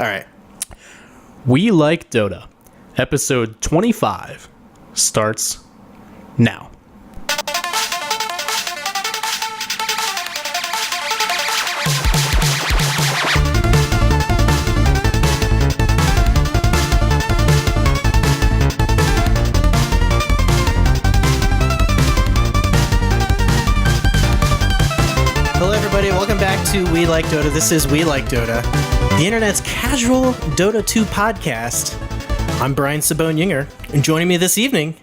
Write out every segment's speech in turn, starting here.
All right. We Like Dota, episode 25, starts now. Hello, everybody. Welcome back to We Like Dota. This is We Like Dota, the internet's casual Dota 2 podcast. I'm Brian Sabone-Yinger, and joining me this evening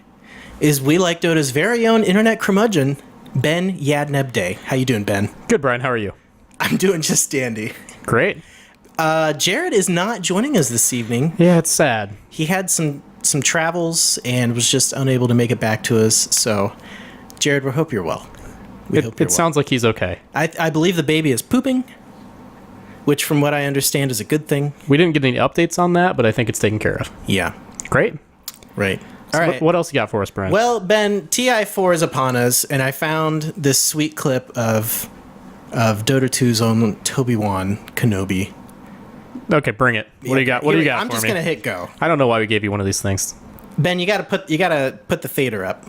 is We Like Dota's very own internet curmudgeon, Ben Yadnebday. How you doing, Ben? Good, Brian. How are you? I'm doing just dandy. Great. Jared is not joining us this evening. Yeah, it's sad. He had some travels and was just unable to make it back to us. So, Jared, we hope you're well. It sounds like he's okay. I believe the baby is pooping, which from what I understand is a good thing. We didn't get any updates on that, but I think it's taken care of. Yeah. Great. Right. So All right. What else you got for us, Brian? Well, Ben, TI4 is upon us, and I found this sweet clip of Dota 2's own Obi-Wan Kenobi. Okay, bring it. What do you got? What do you got I'm for just me? gonna hit go. I don't know why we gave you one of these things. Ben, you gotta put the fader up.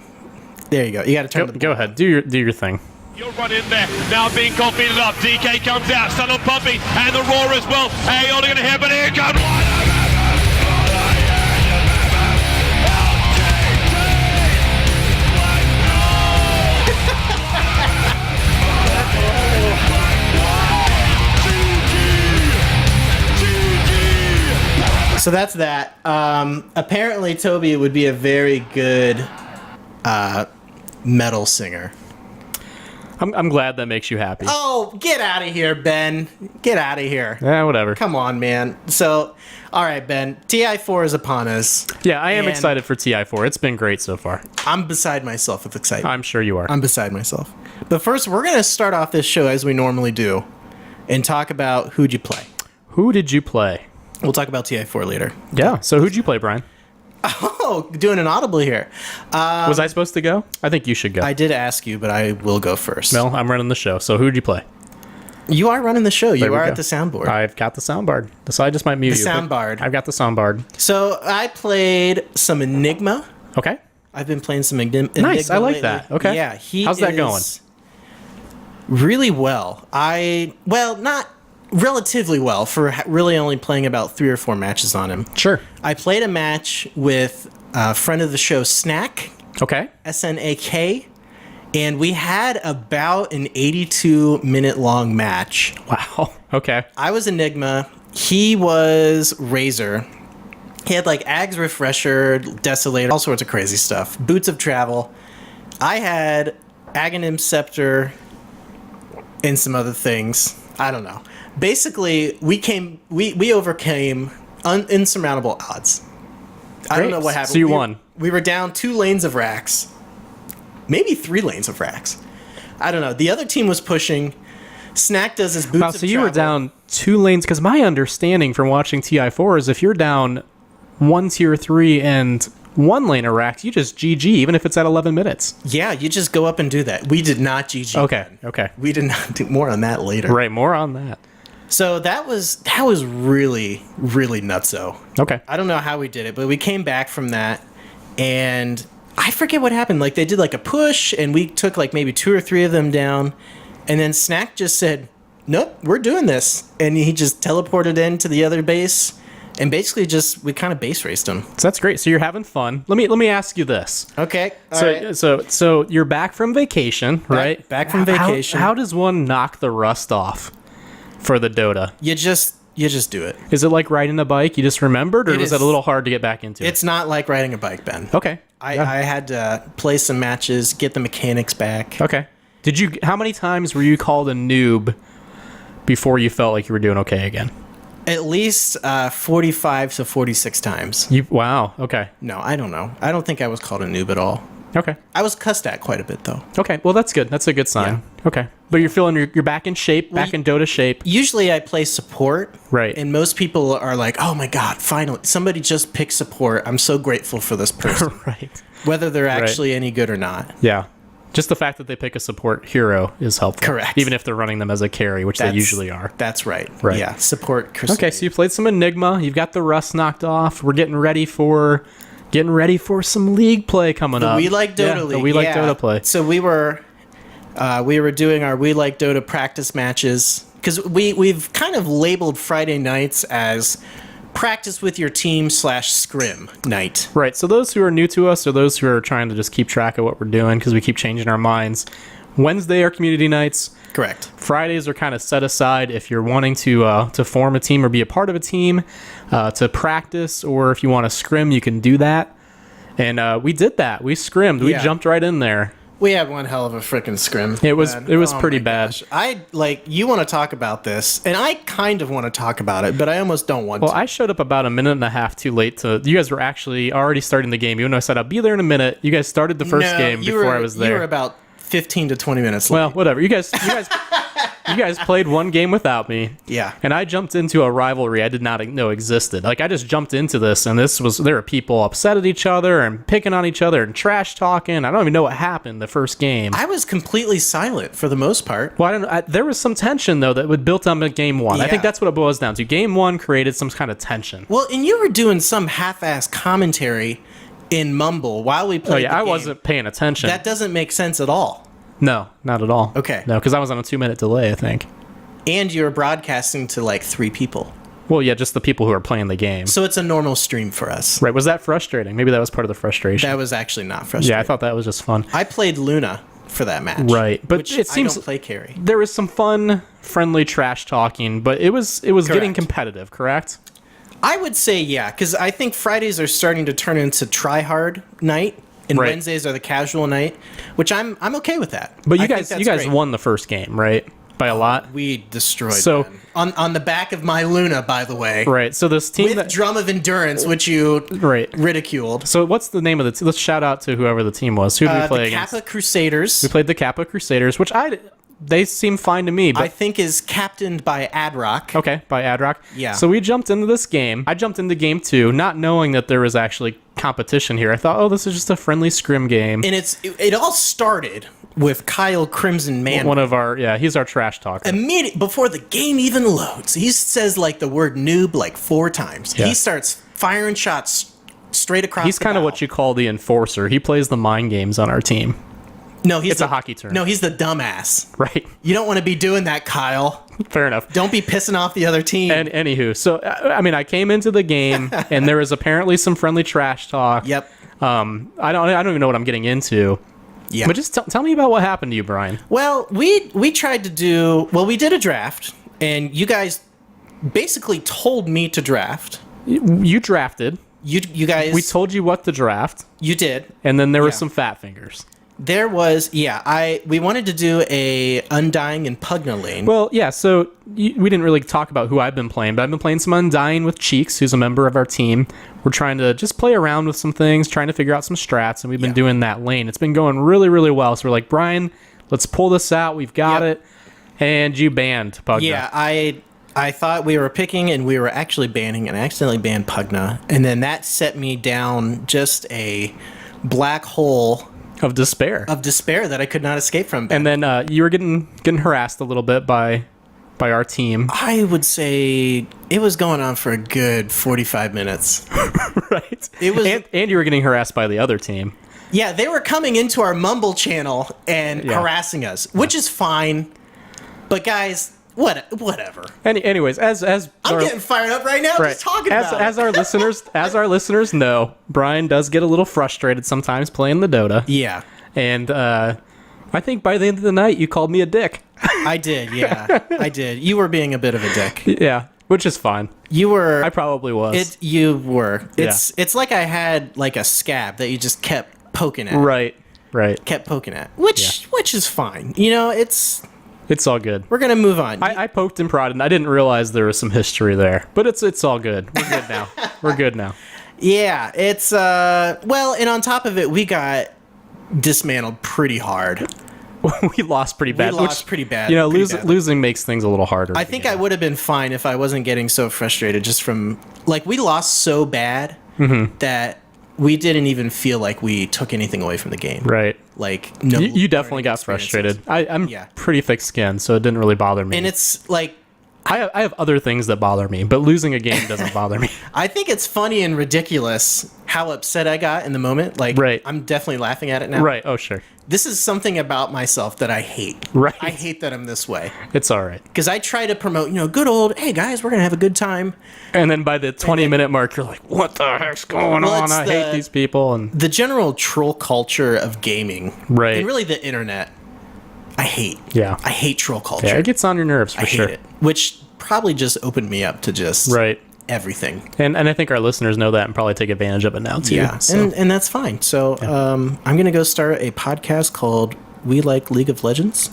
There you go. You gotta turn the Go ahead. Do your thing. You'll run in there, now being confident up, DK comes out, Son of Puppy, and the Roar as well, hey, only gonna hit, but here comes So that's that. Apparently, Toby would be a very good metal singer. I'm glad that makes you happy. Oh, get out of here, Ben. Get out of here. Yeah, whatever. Come on, man. So, all right, Ben. TI4 is upon us. Yeah, I am And- excited for TI4. It's been great so far. I'm beside myself with excitement. I'm sure you are. I'm beside myself. But first, we're going to start off this show as we normally do and talk about who'd you play. Who did you play? We'll talk about TI4 later. Yeah, so who'd you play, Brian? Oh, doing an audible here. Was I supposed to go? I think you should go. I did ask you, but I will go first. No, I'm running the show. So who'd you play? You are running the show. You There we are go. at the soundboard. I've got the soundboard. So I just might mute The you. but soundboard. I've got the soundboard. So I played some Enigma. Okay. I've been playing some Enigma. Nice. I like lately. that. Okay. Yeah. How's that going? Really well. Not relatively well for really only playing about 3 or 4 matches on him. Sure. I played a match with a friend of the show, Snack, Okay. SNAK, and we had about an 82-minute long match. Wow. Okay. I was Enigma. He was Razor. He had like Ag's Refresher, Desolator, all sorts of crazy stuff. Boots of Travel. I had Aghanim Scepter and some other things. I don't know. Basically, we overcame insurmountable odds. I don't Great. know what happened. So you won. We were down 2 lanes of racks. Maybe 3 lanes of racks. I don't know. The other team was pushing. Snack does his boots Wow, of so you were travel. down 2 lanes, because my understanding from watching TI4 is if you're down 1 tier 3 and 1 lane of racks, you just GG, even if it's at 11 minutes. Yeah, you just go up and do that. We did not GG. Okay. Okay. We did not do more on that later. Right. More on that. So that was really, really nutso. Okay. I don't know how we did it, but we came back from that, and I forget what happened. Like, they did like a push, and we took like maybe 2 or 3 of them down, and then Snack just said, nope, we're doing this. And he just teleported into the other base, and basically we kind of base raced him. So that's great. So you're having fun. Let me ask you this. Okay. all So, right. so you're back from vacation, right? back from vacation. How does one knock the rust off for the Dota? You just do it. Is it like riding a bike? You just remembered, or It was is. it a little hard to get back into? It's not like riding a bike, Ben. Okay. I had to play some matches, get the mechanics back. Okay. How many times were you called a noob before you felt like you were doing okay again? At least 45 to 46 times. Wow. Okay. No, I don't know. I don't think I was called a noob at all. Okay. I was cussed at quite a bit, though. Okay. Well, that's good. That's a good sign. Okay. But you're feeling you're back in shape, back in Dota shape. Usually I play support. Right. And most people are like, oh my God, finally, somebody just picked support. I'm so grateful for this person. Right. Whether they're actually any good or not. Yeah. Just the fact that they pick a support hero is helpful. Correct. Even if they're running them as a carry, which they usually are. That's right. Right. Yeah, support Crusade. Okay, so you played some Enigma. You've got the rust knocked off. We're getting ready for some league play coming up. We Like Dota League. The We Like Dota play. So we were doing our We Like Dota practice matches because we've kind of labeled Friday nights as practice with your team / scrim night. Right. So those who are new to us or those who are trying to just keep track of what we're doing because we keep changing our minds, Wednesday are community nights. Correct. Fridays are kind of set aside if you're wanting to form a team or be a part of a team, to practice, or if you want to scrim, you can do that. And we did that. We scrimmed. We jumped right in there. We had one hell of a freaking scrim. It was pretty bad. Gosh. You want to talk about this, and I kind of want to talk about it, but I almost don't want to. Well, I showed up about a minute and a half too late to. You guys were actually already starting the game. Even though I said I'll be there in a minute, you guys started the first game before I was there. You were about 15 to 20 minutes late. Well, whatever. You guys played one game without me. Yeah. And I jumped into a rivalry I did not know existed. Like, I just jumped into this, and there were people upset at each other and picking on each other and trash talking. I don't even know what happened the first game. I was completely silent for the most part. Well, I don't know. There was some tension, though, that was built on game one. Yeah. I think that's what it boils down to. Game one created some kind of tension. Well, and you were doing some half-ass commentary in Mumble while we played the game. I wasn't paying attention. That doesn't make sense at all. No, not at all. Okay. No, because I was on a 2-minute delay, I think. And you were broadcasting to like 3 people. Well, yeah, just the people who are playing the game. So it's a normal stream for us. Right. Was that frustrating? Maybe that was part of the frustration. That was actually not frustrating. Yeah, I thought that was just fun. I played Luna for that match. Right. But which it seems I don't play carry. There was some fun, friendly trash talking, but it was getting competitive, correct? I would say yeah, because I think Fridays are starting to turn into try-hard night. And right. Wednesdays are the casual night, which I'm okay with that. But you guys won the first game, right? By a lot. We destroyed them. On the back of my Luna, by the way. Right. So this team with Drum of Endurance, which you ridiculed. So what's the name of the team? Let's shout out to whoever the team was. Who did we play against? The Kappa Crusaders. We played the Kappa Crusaders, which they seem fine to me. But I think is captained by Adrock. Okay, by Adrock. Yeah. So we jumped into this game. I jumped into game 2, not knowing that there was actually competition here. I thought, this is just a friendly scrim game. And it all started with Kyle Crimson Man. He's our trash talker. Before the game even loads, he says like the word noob like 4 times. Yeah. He starts firing shots straight across. He's kind of what you call the enforcer. He plays the mind games on our team. No, it's a hockey term. No, he's the dumbass. Right. You don't want to be doing that, Kyle. Fair enough. Don't be pissing off the other team. And anywho, so I came into the game and there was apparently some friendly trash talk. Yep. I don't even know what I'm getting into. Yeah. But just tell me about what happened to you, Brian. Well, we tried to do we did a draft, and you guys basically told me to draft. You drafted. You guys. We told you what to draft. You did. And then there was some fat fingers. There was, we wanted to do a Undying and Pugna lane. Well, yeah, so we didn't really talk about who I've been playing, but I've been playing some Undying with Cheeks, who's a member of our team. We're trying to just play around with some things, trying to figure out some strats, and we've been doing that lane. It's been going really, really well. So we're like, Brian, let's pull this out. We've got it. And you banned Pugna. Yeah, I thought we were picking, and we were actually banning, and I accidentally banned Pugna. And then that set me down just a black hole of despair that I could not escape from. And then you were getting harassed a little bit by our team. I would say it was going on for a good 45 minutes. Right. It was, and you were getting harassed by the other team. Yeah, they were coming into our Mumble channel and harassing us, which is fine. But guys, whatever. Anyways, as I'm getting fired up right now just talking about it. As our listeners know, Brian does get a little frustrated sometimes playing the Dota. Yeah. And I think by the end of the night you called me a dick. I did, yeah. I did. You were being a bit of a dick. Yeah, which is fine. You were. I probably was. You were. It's like I had like a scab that you just kept poking at. Right. Kept poking at. Which is fine. You know, it's all good. We're gonna move on. I poked and prodded, and I didn't realize there was some history there. But it's all good. We're good now. Yeah, it's and on top of it, we got dismantled pretty hard. We lost pretty bad. Pretty bad. You know, losing makes things a little harder. I think I would have been fine if I wasn't getting so frustrated just from we lost so bad that we didn't even feel like we took anything away from the game. Right. Like, no. You definitely got frustrated. I'm pretty thick-skinned, so it didn't really bother me. And it's like... I have other things that bother me, but losing a game doesn't bother me. I think it's funny and ridiculous how upset I got in the moment. Like, right. I'm definitely laughing at it now. Right. Oh, sure. This is something about myself that I hate. Right. I hate that I'm this way. It's all right. Because I try to promote, good old, hey, guys, we're going to have a good time. And then by the 20-minute mark, you're like, what the heck's going on? I hate these people. And the general troll culture of gaming. Right. And really the internet. I hate. Yeah. I hate troll culture. Yeah, it gets on your nerves for sure. I hate it. Which probably just opened me up to just everything. And I think our listeners know that and probably take advantage of it now too. Yeah, so. and that's fine. So I'm going to go start a podcast called We Like League of Legends.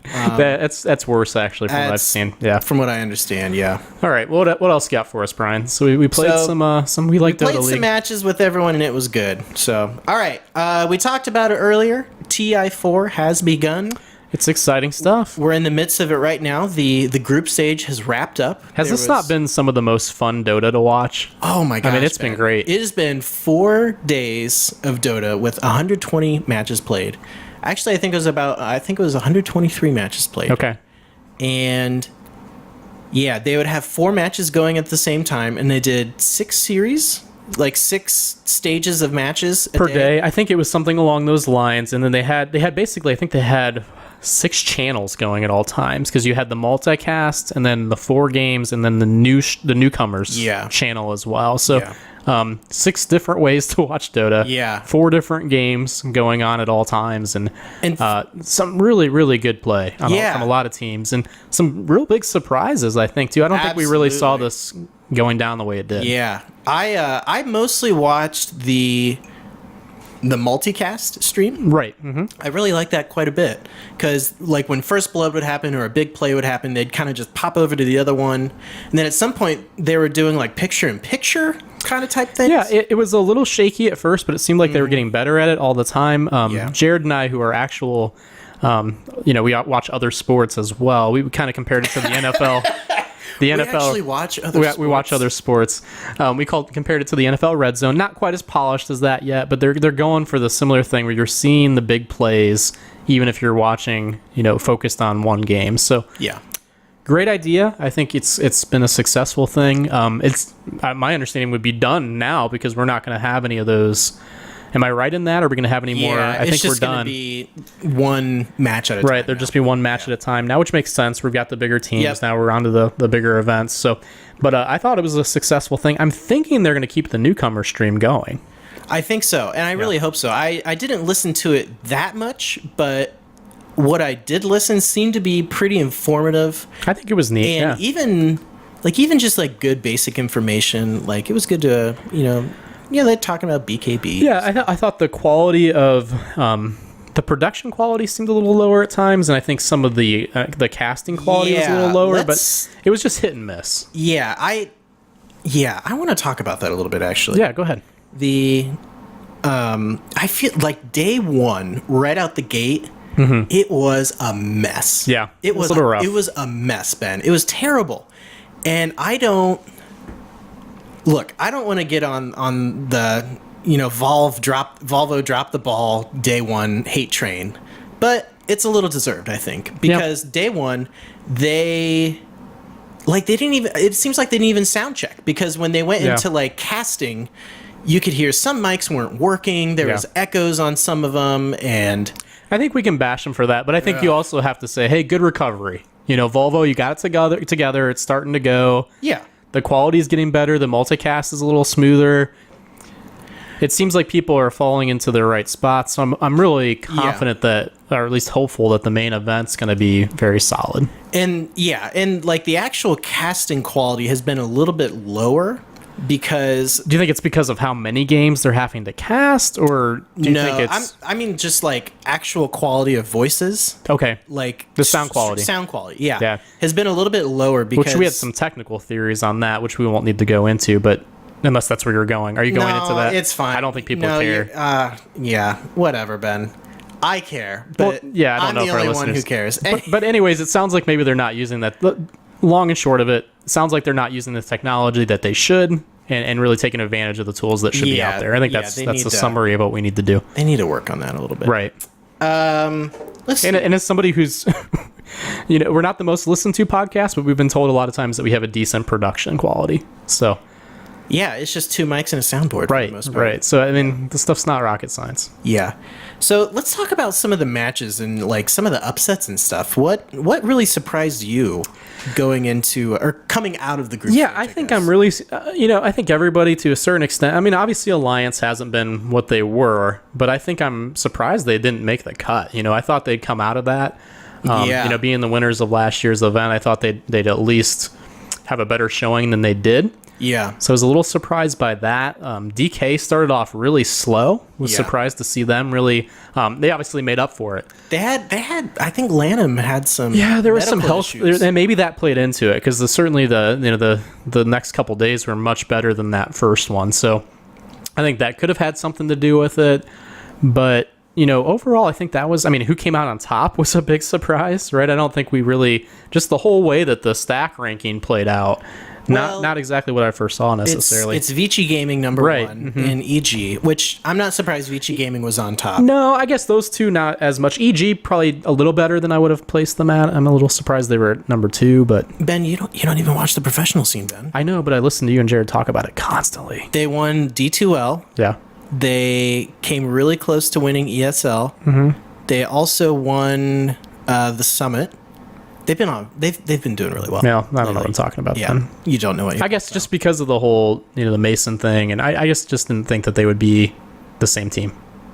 That's worse actually from what I've seen. Yeah, from what I understand. Yeah. All right. What else you got for us, Brian? So we played some We Like Dota League. We played some matches with everyone and it was good. So all right, we talked about it earlier. TI4 has begun. It's exciting stuff. We're in the midst of it right now. The group stage has wrapped up. Has this not been some of the most fun Dota to watch? Oh my gosh. I mean, it's been great. It has been 4 days of Dota with 120 matches played. Actually, I think it was 123 matches played. Okay. And yeah, they would have 4 matches going at the same time, and they did 6 series, like 6 stages of matches per day. I think it was something along those lines. And then they had basically, I think they had 6 channels going at all times, because you had the multicast and then the 4 games and then the newcomers channel as well. So 6 different ways to watch Dota. Yeah. 4 different games going on at all times, and some really, really good play on a lot of teams, and some real big surprises, I think, too. I don't think we really saw this going down the way it did. Yeah. I mostly watched the multicast stream. Right. Mm-hmm. I really like that quite a bit, because like when First Blood would happen or a big play would happen, they'd kind of just pop over to the other one, and then at some point they were doing like picture-in-picture kind of type things. Yeah, it was a little shaky at first, but it seemed like they were getting better at it all the time. Jared and I, who are actual, we watch other sports as well. We kind of compared it to the NFL. The NFL. We actually watch other sports. We watch other sports. Compared it to the NFL Red Zone. Not quite as polished as that yet, but they're going for the similar thing where you're seeing the big plays, even if you're watching, focused on one game. So yeah, great idea. I think it's been a successful thing. It's my understanding would be done now, because we're not going to have any of those. Am I right in that? Or are we going to have any more? I think we're done. It's just going to be one match at a time. Right, there'll just be one match at a time now, which makes sense. We've got the bigger teams. Yep. Now we're on to the bigger events. So, but I thought it was a successful thing. I'm thinking they're going to keep the newcomer stream going. I think so, and I really hope so. I didn't listen to it that much, but what I did listen seemed to be pretty informative. I think it was neat, and even just like good basic information. Like it was good to they're talking about BKB. Yeah, I thought the quality of the production quality seemed a little lower at times, and I think some of the casting quality was a little lower, but it was just hit and miss. Yeah, I want to talk about that a little bit, actually. Yeah, go ahead. I feel like day one, right out the gate, it was a mess. Yeah, it was a little rough. It was a mess, Ben. It was terrible, and I don't want to get on the Volvo drop the ball day one hate train, but it's a little deserved, I think, because day one they didn't even. It seems like they didn't even sound check, because when they went into like casting, you could hear some mics weren't working. There was echoes on some of them, and I think we can bash them for that, but I think you also have to say, hey, good recovery. Volvo, you got it together. It's starting to go. Yeah. The quality is getting better. The multicast is a little smoother. It seems like people are falling into the right spots. So I'm really confident that, or at least hopeful that the main event's going to be very solid. And like the actual casting quality has been a little bit lower, because... Do you think it's because of how many games they're having to cast, or do you think it's... I mean just like actual quality of voices. Okay. Like the sound quality. Sound quality, yeah. Has been a little bit lower, because... Which we had some technical theories on that, which we won't need to go into, but unless that's where you're going. Are you going into that? It's fine. I don't think people care. Whatever, Ben. I care, but I don't know I'm the if our only listeners... one who cares. But anyways, it sounds like maybe they're not using that... Long and short of it, sounds like they're not using the technology that they should, and really taking advantage of the tools that should be out there. I think that's a summary of what we need to do. They need to work on that a little bit. Right. Let's see. And as somebody who's, we're not the most listened to podcast, but we've been told a lot of times that we have a decent production quality. So. Yeah, it's just 2 mics and a soundboard for the most part. Right. So, I mean, the stuff's not rocket science. Yeah. So let's talk about some of the matches and like some of the upsets and stuff. What really surprised you going into or coming out of the group? Yeah, stage, I think I'm really, I think everybody to a certain extent. I mean, obviously Alliance hasn't been what they were, but I think I'm surprised they didn't make the cut. I thought they'd come out of that. Being the winners of last year's event, I thought they'd at least have a better showing than they did. Yeah. So I was a little surprised by that. DK started off really slow. Was surprised to see them really. They obviously made up for it. They had. I think Lanham had some. Yeah, there was some health, issues. and maybe that played into it because certainly the next couple days were much better than that first one. So I think that could have had something to do with it. But overall, I think that was. I mean, who came out on top was a big surprise, right? I don't think we really just the whole way that the stack ranking played out. Not exactly what I first saw necessarily. It's Vici Gaming number right. one in EG, which I'm not surprised Vici Gaming was on top. No, I guess those two not as much. EG probably a little better than I would have placed them at. I'm a little surprised they were at number 2, but Ben, you don't even watch the professional scene, Ben. I know, but I listen to you and Jared talk about it constantly. They won D2L. Yeah. They came really close to winning ESL. Mm-hmm. They also won the Summit. They've been doing really well. Yeah, I don't know what I'm talking about. Yeah, then. You don't know what. I guess just because of the whole the Mason thing, and I just didn't think that they would be the same team.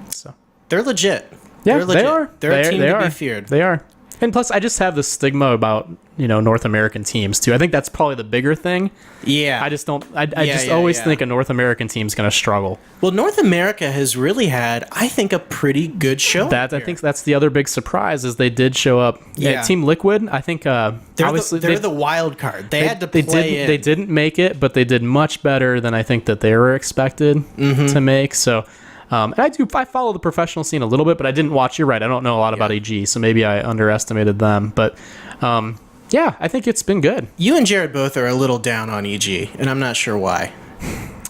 So they're legit. Yeah, they're legit. They are. They're a team to be feared. They are. And plus, I just have this stigma about North American teams too. I think that's probably the bigger thing. Yeah. I just don't. I always think a North American team's going to struggle. Well, North America has really had, I think, a pretty good show. I think that's the other big surprise is they did show up. Yeah. Team Liquid. I think obviously they're the wild card. They had to play. They didn't make it, but they did much better than I think that they were expected to make. So. And I follow the professional scene a little bit, but I didn't watch. You're right. I don't know a lot about EG, so maybe I underestimated them. But I think it's been good. You and Jared both are a little down on EG, and I'm not sure why.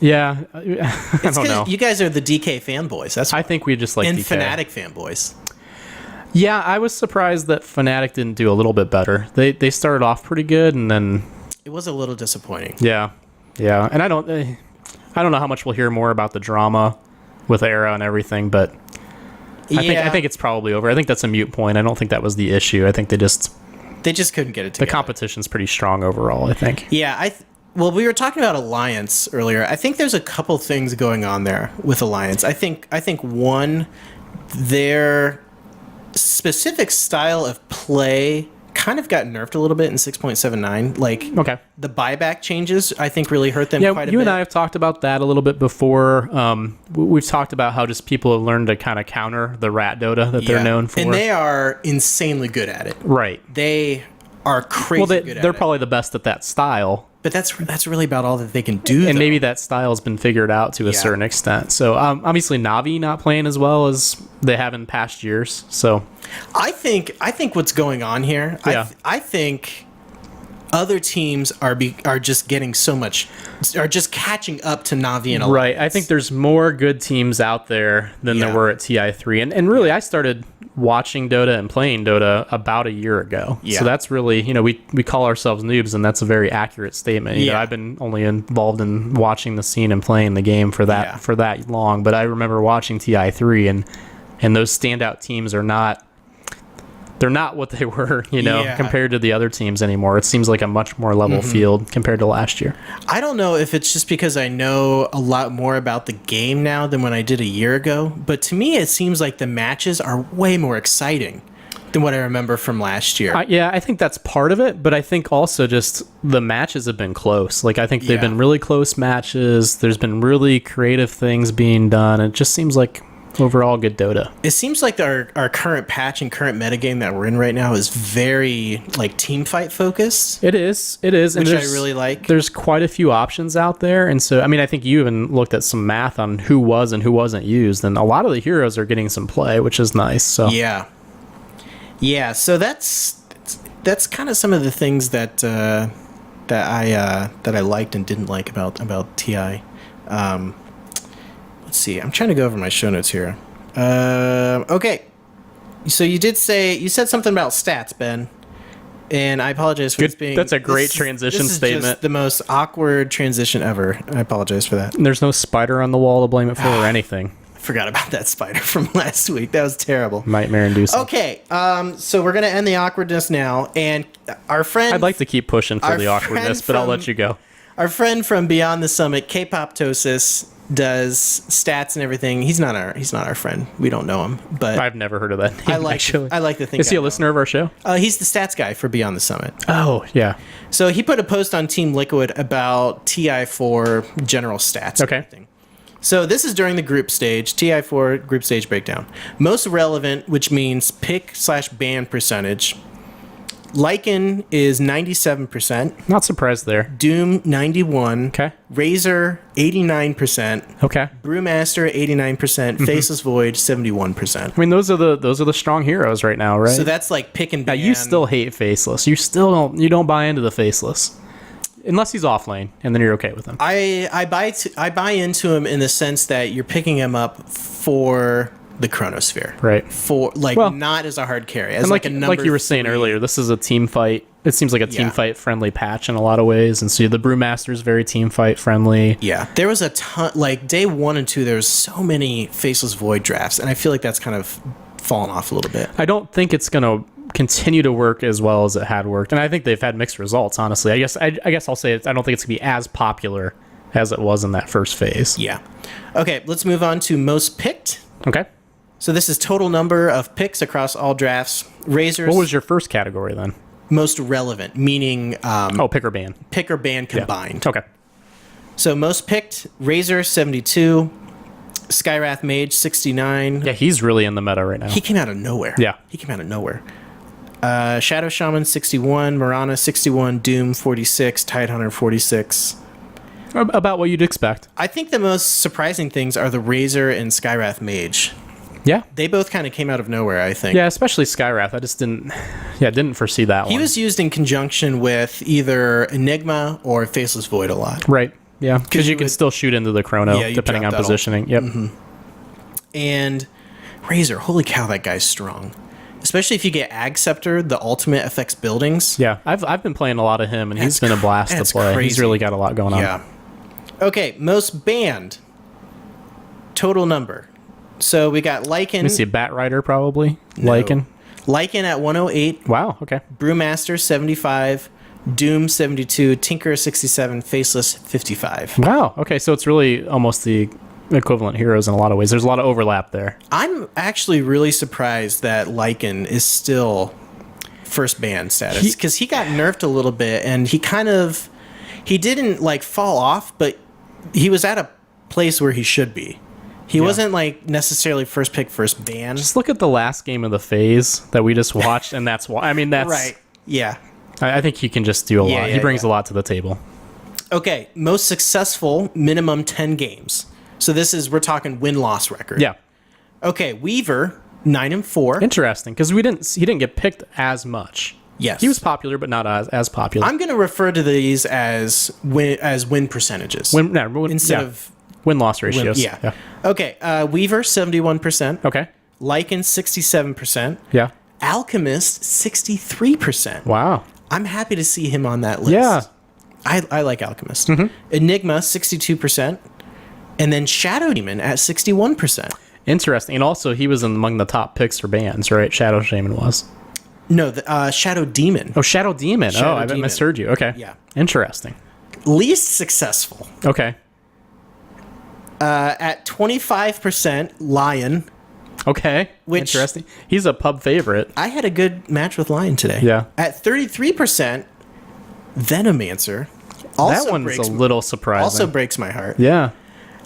Yeah, I don't know. You guys are the DK fanboys. That's why. I think we just like and DK. Fnatic fanboys. Yeah, I was surprised that Fnatic didn't do a little bit better. They started off pretty good, and then it was a little disappointing. Yeah, and I don't know how much we'll hear more about the drama with Era and everything, but I think it's probably over. I think that's a moot point. I don't think that was the issue. I think they just couldn't get it together. The competition's pretty strong overall, I think. Yeah, well, we were talking about Alliance earlier. I think there's a couple things going on there with Alliance. I think one, their specific style of play kind of got nerfed a little bit in 6.79. Like, okay, the buyback changes, I think, really hurt them quite a bit. You and I have talked about that a little bit before. We've talked about how just people have learned to kind of counter the rat Dota that they're known for. And they are insanely good at it. Right. They are crazy good at it. They're probably the best at that style. But that's really about all that they can do. And maybe that style has been figured out to a certain extent. So obviously Navi not playing as well as they have in past years. So I think what's going on here. Yeah. I think other teams are just getting are just catching up to Navi and Alliance. Right. I think there's more good teams out there than there were at TI3. And really, I started watching Dota and playing Dota about a year ago. Yeah. So that's really, we call ourselves noobs, and that's a very accurate statement. I've been only involved in watching the scene and playing the game for that long. But I remember watching TI3, and those standout teams are not. They're not what they were, compared to the other teams anymore. It seems like a much more level field compared to last year. I don't know if it's just because I know a lot more about the game now than when I did a year ago, but to me it seems like the matches are way more exciting than what I remember from last year. I think that's part of it, but I think also just the matches have been close. Like, I think they've been really close matches. There's been really creative things being done. It just seems like overall good Dota. It seems like our current patch and current metagame that we're in right now is very team fight focused. It is. Which I really like. There's quite a few options out there, and so I think you even looked at some math on who was and who wasn't used, and a lot of the heroes are getting some play, which is nice. So so that's kind of some of the things that that I liked and didn't like about TI. Let's see. I'm trying to go over my show notes here. Okay. So you said something about stats, Ben. And I apologize for this being... That's a great transition statement. Just the most awkward transition ever. I apologize for that. And there's no spider on the wall to blame it for or anything. I forgot about that spider from last week. That was terrible. Nightmare-inducing. Okay, so we're going to end the awkwardness now. And our friend... I'd like to keep pushing for the awkwardness, but I'll let you go. Our friend from Beyond the Summit, K-Poptosis, does stats and everything. He's not our friend. We don't know him, but I've never heard of that name, actually. I like to think. Is he a listener of our show? He's the stats guy for Beyond the Summit. Oh, yeah. So he put a post on Team Liquid about TI4 general stats. Okay. And everything. So this is during the group stage, TI4 group stage breakdown. Most relevant, which means pick/ban percentage. Lycan is 97%. Not surprised there. Doom 91. Okay. Razor 89%. Okay. Brewmaster 89%. Faceless Void 71%. I mean, those are the strong heroes right now, right? So that's like pick and ban. Now, you still hate Faceless. You don't buy into the Faceless. Unless he's off lane, and then you're okay with him. I buy into him in the sense that you're picking him up for the Chronosphere. Right. For not as a hard carry. As and like a number like you were saying earlier, this is a team fight. It seems like a team fight friendly patch in a lot of ways. And so the Brewmaster is very team fight friendly. Yeah. There was a ton, like day 1 and 2, there was so many Faceless Void drafts. And I feel like that's kind of fallen off a little bit. I don't think it's going to continue to work as well as it had worked. And I think they've had mixed results, honestly. I guess I'll say I don't think it's going to be as popular as it was in that first phase. Yeah. Okay, let's move on to most picked. Okay. So this is total number of picks across all drafts. Razors. What was your first category then? Most relevant, meaning pick or ban. Pick or ban combined. Yeah. Okay. So most picked, Razor 72, Skywrath Mage 69. Yeah, he's really in the meta right now. He came out of nowhere. Yeah. He came out of nowhere. Shadow Shaman 61, Mirana 61, Doom 46, Tidehunter 46. About what you'd expect. I think the most surprising things are the Razor and Skywrath Mage. Yeah. They both kind of came out of nowhere, I think. Yeah, especially Skywrath. I just didn't foresee that one. He was used in conjunction with either Enigma or Faceless Void a lot. Right. Yeah, because you can still shoot into the Chrono, depending on positioning. Yep. Mm-hmm. And Razor, holy cow, that guy's strong. Especially if you get Ag Scepter, the ultimate affects buildings. Yeah, I've been playing a lot of him, and he's been a blast to play. Crazy. He's really got a lot going on. Yeah. Okay, most banned. Total number. So we got Lycan. Let me see, Bat Rider probably. No. Lycan at 108. Wow, okay. Brewmaster 75. Doom 72. Tinker 67. Faceless 55. Wow, okay, so it's really almost the equivalent heroes in a lot of ways. There's a lot of overlap there. I'm actually really surprised that Lycan is still first ban status, because he got nerfed a little bit, and he didn't like fall off, but he was at a place where he should be. He wasn't like necessarily first pick, first ban. Just look at the last game of the phase that we just watched, and that's why. I mean, that's right. Yeah. I think he can just do a lot. He brings a lot to the table. Okay, most successful minimum 10 games. So we're talking win-loss record. Yeah. Okay, Weaver 9-4. Interesting, because he didn't get picked as much. Yes. He was popular, but not as popular. I'm going to refer to these as win percentages. Instead of win-loss ratios. Yeah. Okay, Weaver 71%. Okay. Lycan 67%. Yeah. Alchemist 63%. Wow. I'm happy to see him on that list. Yeah. I like Alchemist. Mm-hmm. Enigma 62%. And then Shadow Demon at 61%. Interesting. And also, he was among the top picks for bans, right? Shadow Shaman was. No, Shadow Demon. Oh, Shadow Demon. I misheard you. Okay. Yeah. Interesting. Least successful. Okay. At 25%, Lion. Okay. Interesting. He's a pub favorite. I had a good match with Lion today. Yeah. At 33%, Venomancer. That one's a little surprising. Also breaks my heart. Yeah.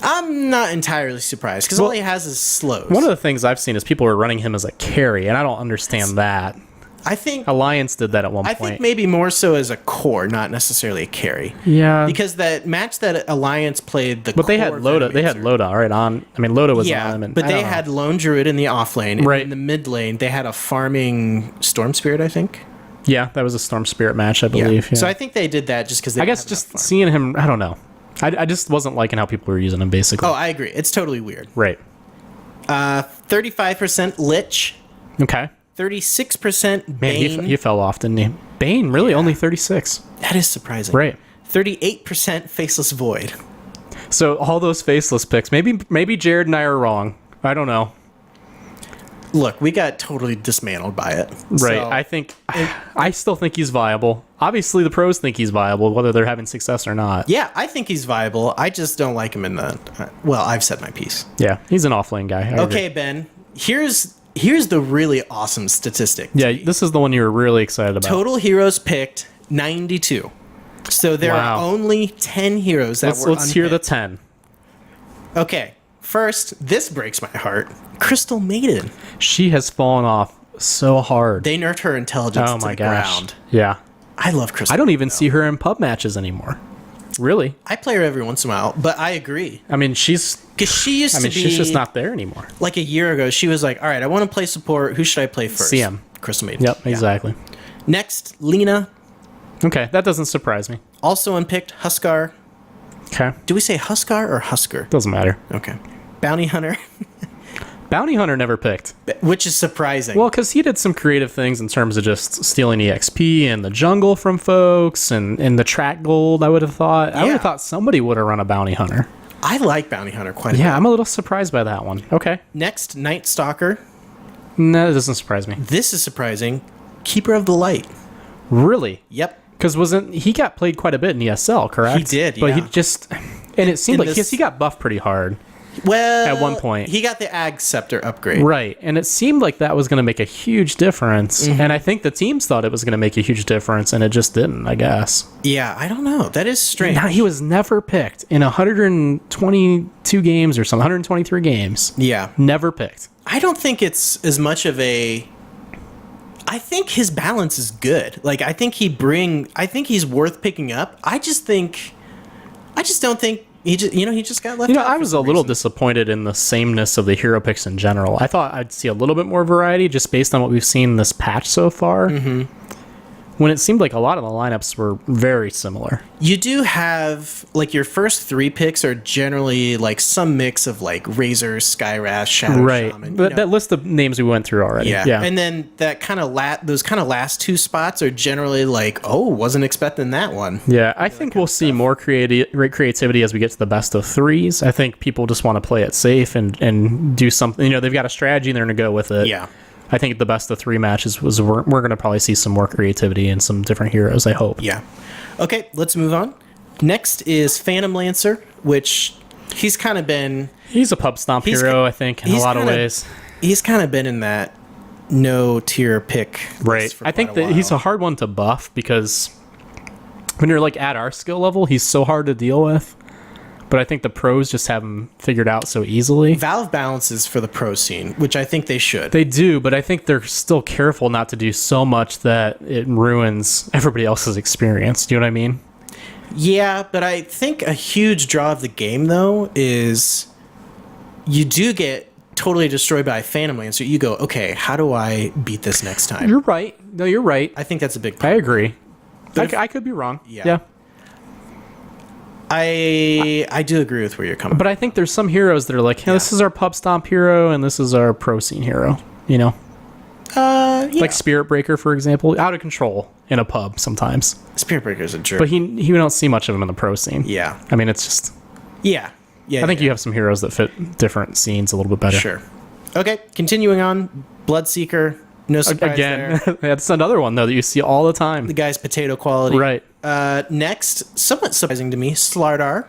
I'm not entirely surprised, because all he has is slows. One of the things I've seen is people are running him as a carry, and I don't understand that. I think Alliance did that at one point. I think maybe more so as a core, not necessarily a carry. Yeah. Because that match that Alliance played, but they had Loda. They had Loda right on. I mean, Loda was on him. But they had Lone Druid in the off lane. And right. in the mid lane, they had a farming Storm Spirit, I think. Yeah, that was a Storm Spirit match, I believe. Yeah. So I think they did that just because they I guess just seeing him, I don't know. I just wasn't liking how people were using him, basically. Oh, I agree. It's totally weird. Right. 35% Lich, Okay. 36% Man, Bane. he fell off, didn't he? Bane, really? Only 36. That is surprising. Right. 38% Faceless Void. So all those faceless picks. Maybe Jared and I are wrong. I don't know. Look, we got totally dismantled by it. Right. So, I still think he's viable. Obviously, the pros think he's viable, whether they're having success or not. yeah, I think he's viable. I just don't like him in the... well, I've said my piece. Yeah, he's an off-lane guy. I Okay, agree. Ben. Here's the really awesome statistic. Yeah, this is the one you were really excited about. Total heroes picked, 92. So there Wow. are only 10 heroes that were Let's hear the unpicked. 10. Okay, first, this breaks my heart. Crystal Maiden. She has fallen off so hard. They nerfed her intelligence Oh to my the gosh. ground. Yeah. I love Crystal. I don't even see her in pub matches anymore. Really? I play her every once in a while, but I agree. I mean, she's Because she used to be... she's just not there anymore. Like a year ago, she was like, all right, I want to play support. Who should I play first? CM. Crystal Maiden. Yep, Yeah. exactly. Next, Lena. Okay, that doesn't surprise me. Also unpicked, Huskar. Okay. Do we say Huskar or Husker? Doesn't matter. Okay. Bounty Hunter, Bounty Hunter never picked. which is surprising. Well, because he did some creative things in terms of just stealing EXP and the jungle from folks and the track gold, I would have thought. I would Yeah. have thought somebody would have run a Bounty Hunter. I like Bounty Hunter quite a bit. Yeah, I'm a little surprised by that one. Okay. Next, Night Stalker. No, that doesn't surprise me. This is surprising. Keeper of the Light. Really? Yep. Because he got played quite a bit in ESL, correct? He did, But he yeah. just... And it seemed In like this- he got buffed pretty hard. Well, At one point. he got the Ag Scepter upgrade. Right. And it seemed like that was going to make a huge difference. Mm-hmm. And I think the teams thought it was going to make a huge difference, and it just didn't, I guess. Yeah, I don't know. That is strange. Now, he was never picked in 122 games or something, 123 games. Yeah. Never picked. I don't think it's as much of a... I think his balance is good. Like, I think he's worth picking up. I just don't think he just got left out I for was a some little reason. disappointed in the sameness of the hero picks in general. I thought I'd see a little bit more variety just based on what we've seen in this patch so far. Mm-hmm. When it seemed like a lot of the lineups were very similar. You do have, like, your first 3 picks are generally, like, some mix of, like, Razor, Skyrash, Shadow Right. Shaman. But that list of names we went through already. Yeah. And then that kind of those kind of last 2 spots are generally like, oh, wasn't expecting that one. Yeah, I think we'll see more creativity as we get to the best of 3s. I think people just want to play it safe and do something. They've got a strategy and they're going to go with it. Yeah. I think the best of 3 matches we're going to probably see some more creativity and some different heroes, I hope. Yeah. Okay, let's move on. Next is Phantom Lancer, which he's kind of been... He's a pub stomp hero, I think, in a lot of ways. He's kind of been in that no-tier pick Right. list for I think quite a that he's a while. hard one to buff because when you're like at our skill level, he's so hard to deal with. But I think the pros just have him figured out so easily. Valve balances for the pro scene, which I think they should. They do, but I think they're still careful not to do so much that it ruins everybody else's experience. Do you know what I mean? Yeah, but I think a huge draw of the game, though, is you do get totally destroyed by a Phantom Lancer. You go, okay, how do I beat this next time? You're right. No, you're right. I think that's a big I problem. agree. But I could be wrong. Yeah. I do agree with where you're coming from. But I think there's some heroes that are like, hey, this is our pub stomp hero and this is our pro scene hero. Yeah. Like Spirit Breaker, for example, out of control in a pub sometimes. Spirit Breaker's a jerk. But we don't see much of him in the pro scene. Yeah. I mean, it's just... Yeah. I think you have some heroes that fit different scenes a little bit better. Sure. Okay, continuing on. Bloodseeker. No surprise Again, there. that's another one, though, that you see all the time. The guy's potato quality. Right. Next, somewhat surprising to me, Slardar.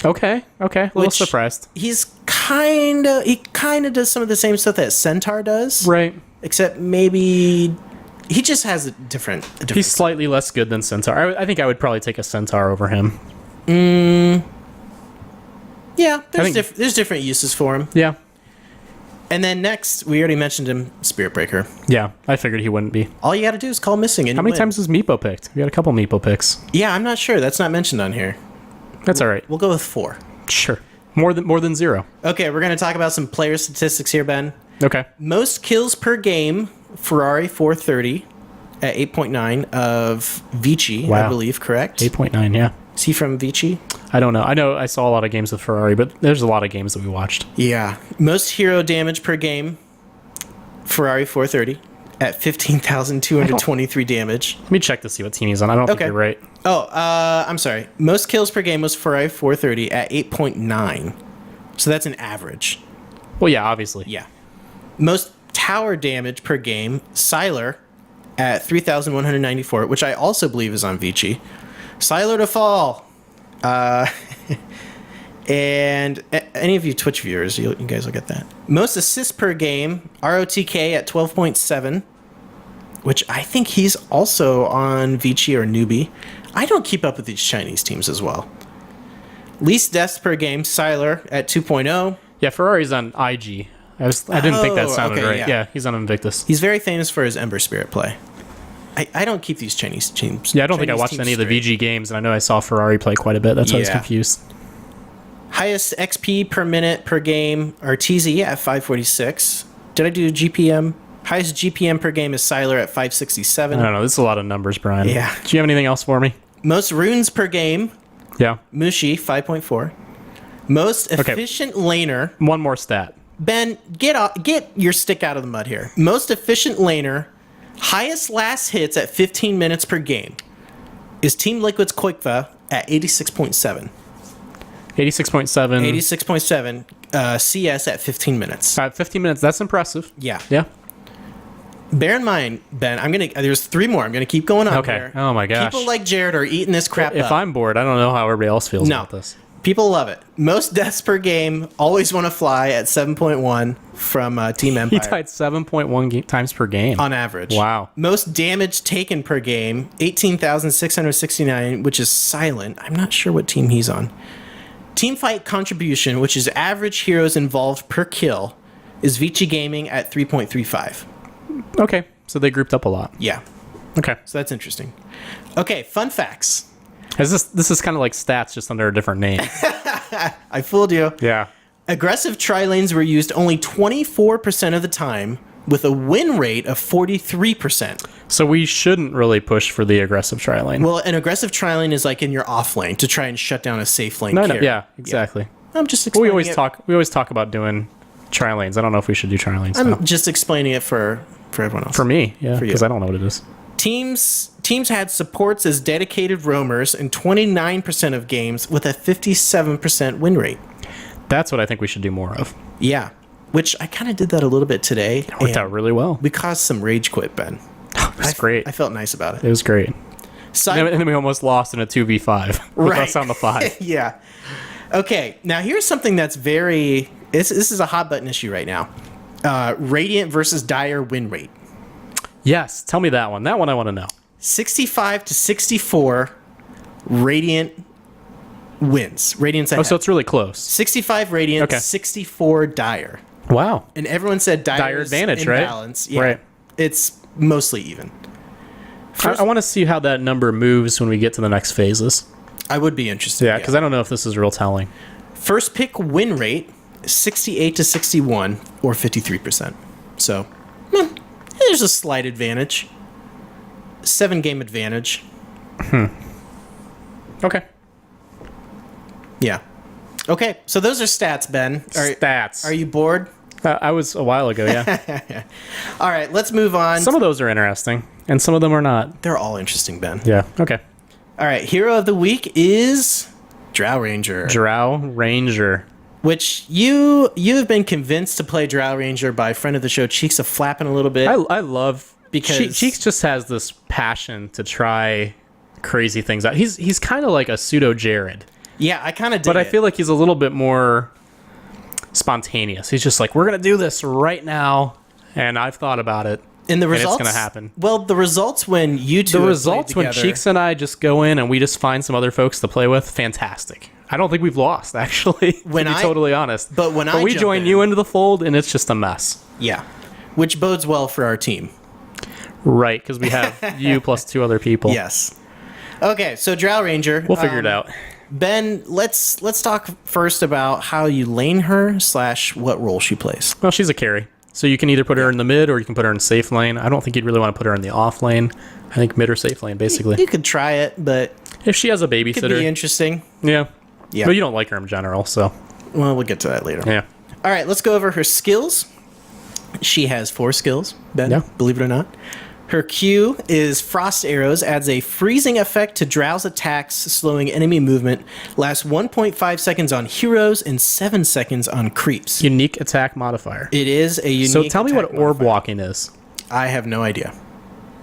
Okay. A little Which- surprised. He kind of does some of the same stuff that Centaur does. Right. Except maybe he just has a different He's slightly less good than Centaur. I think I would probably take a Centaur over him. Yeah, think- there's different uses for him. Yeah. And then next, we already mentioned him, Spirit Breaker. Yeah, I figured he wouldn't be. All you got to do is call missing and How many win. times was Meepo picked? We got a couple Meepo picks. Yeah, I'm not sure. That's not mentioned on here. That's all right. We'll go with 4. Sure. More than 0. Okay, we're going to talk about some player statistics here, Ben. Okay. Most kills per game, Ferrari 430. at 8.9 of Vici, I Wow. believe, correct? 8.9, yeah. Is he from Vici? I don't know. I know I saw a lot of games with Ferrari, but there's a lot of games that we watched. Yeah. Most hero damage per game, Ferrari 430 at 15,223 damage. Let me check to see what team he's on. I don't think you're right. Oh, I'm sorry. Most kills per game was Ferrari 430 at 8.9. So that's an average. Well, yeah, obviously. Yeah. Most tower damage per game, Sylar at 3,194, which I also believe is on Vici. Sylar to fall. And any of you Twitch viewers, you guys will get that. Most assists per game, ROTK at 12.7, which I think he's also on Vici or Newbie. I don't keep up with these Chinese teams as well. Least deaths per game, Sylar at 2.0. Yeah, Ferrari's on IG. I didn't think that sounded okay, right. yeah. Yeah, he's on Invictus. He's very famous for his Ember Spirit play. I don't keep these Chinese teams. Yeah, I don't think I Chinese watched teams any of the straight. VG games, and I know I saw Ferrari play quite a bit. That's why I was Yeah. confused. Highest XP per minute per game, Arteezy at 546. Did I do GPM? Highest GPM per game is Sylar at 567. I don't know. This is a lot of numbers, Brian. Yeah. Do you have anything else for me? Most runes per game, Yeah. Mushi, 5.4. Most Okay. efficient laner, One more stat. Ben, get your stick out of the mud here. Most efficient laner, highest last hits at 15 minutes per game, is Team Liquid's Koikva at 86.7. 86.7. 86.7, CS at 15 minutes. 15 minutes. That's impressive. Yeah. Yeah. Bear in mind, Ben, there's 3 more. I'm gonna keep going on Okay. here. Oh my gosh. People like Jared are eating this crap If up. I'm bored, I don't know how everybody else feels No. about this. People love it. Most deaths per game, always want to fly at 7.1 from Team Empire. He tied 7.1 times per game. On average. Wow. Most damage taken per game, 18,669, which is silent. I'm not sure what team he's on. Team fight contribution, which is average heroes involved per kill, is Vici Gaming at 3.35. Okay. So they grouped up a lot. Yeah. Okay. So that's interesting. Okay, fun facts. This is kind of like stats just under a different name. I fooled you. Yeah. Aggressive tri-lanes were used only 24% of the time, with a win rate of 43%. So we shouldn't really push for the aggressive tri lane. Well, an aggressive tri-lane is like in your off lane to try and shut down a safe lane No, carry. yeah, exactly. I'm just We explaining always it. We always talk about doing tri lanes. I don't know if we should do tri lanes. I'm just explaining it for everyone else. For me, yeah, you. because I don't know what it is. Teams had supports as dedicated roamers in 29% of games with a 57% win rate. That's what I think we should do more of. Yeah, which I kind of did that a little bit today. It worked out really well. We caused some rage quit, Ben. It was great. I felt nice about it. It was great. Side- And then we almost lost in a 2v5 with Right. us on the 5. Yeah. Okay, now here's something that's this is a hot button issue right now. Radiant versus Dire win rate. Yes, tell me that one. That one I want to know. 65 to 64, Radiant wins. Radiant's ahead. Oh, so it's really close. 65 Radiant, Okay. 64 Dire. Wow. And everyone said Dire Dire's advantage, in right? balance. Yeah, Right. it's mostly even. I want to see how that number moves when we get to the next phases. I would be interested. Yeah, because I don't know if this is real telling. First pick win rate, 68 to 61, or 53%. So, there's a slight advantage. 7-game advantage. Okay. Yeah. Okay, so those are stats, Ben. Stats. Are you bored? I was a while ago, yeah. All right, let's move on. Some of those are interesting, and some of them are not. They're all interesting, Ben. Yeah. Okay. All right, hero of the week is Drow Ranger, Drow Ranger. which you have been convinced to play Drow Ranger by friend of the show Cheeks of Flapping a little bit. I love Because- Cheeks just has this passion to try crazy things out. He's kind of like a pseudo Jared, Yeah, I kind of did. but I feel like he's a little bit more spontaneous. He's just like, we're gonna do this right now, and I've thought about it. and the it's results gonna happen. Well, the results when you two The have results played when together- Cheeks and I just go in and we just find some other folks to play with, fantastic. I don't think we've lost, actually, to When be I- totally honest. but when I we jump join in- you into the fold, and it's just a mess. Yeah, which bodes well for our team. Right, because we have you plus 2 other people. Yes. Okay, so Drow Ranger. We'll figure it out. Ben, let's talk first about how you lane her / what role she plays. Well, she's a carry. So you can either put her in the mid or you can put her in safe lane. I don't think you'd really want to put her in the off lane. I think mid or safe lane, basically. You could try it, but If she has a it could be babysitter. interesting. Yeah. Yeah. But you don't like her in general, so. Well, we'll get to that later. Yeah. All right, let's go over her skills. She has 4 skills, Ben, Yeah. believe it or not. Her Q is Frost Arrows, adds a freezing effect to Drow's attacks, slowing enemy movement, lasts 1.5 seconds on heroes and 7 seconds on creeps. Unique attack modifier. It is a unique So tell me what attack orb modifier. walking is. I have no idea.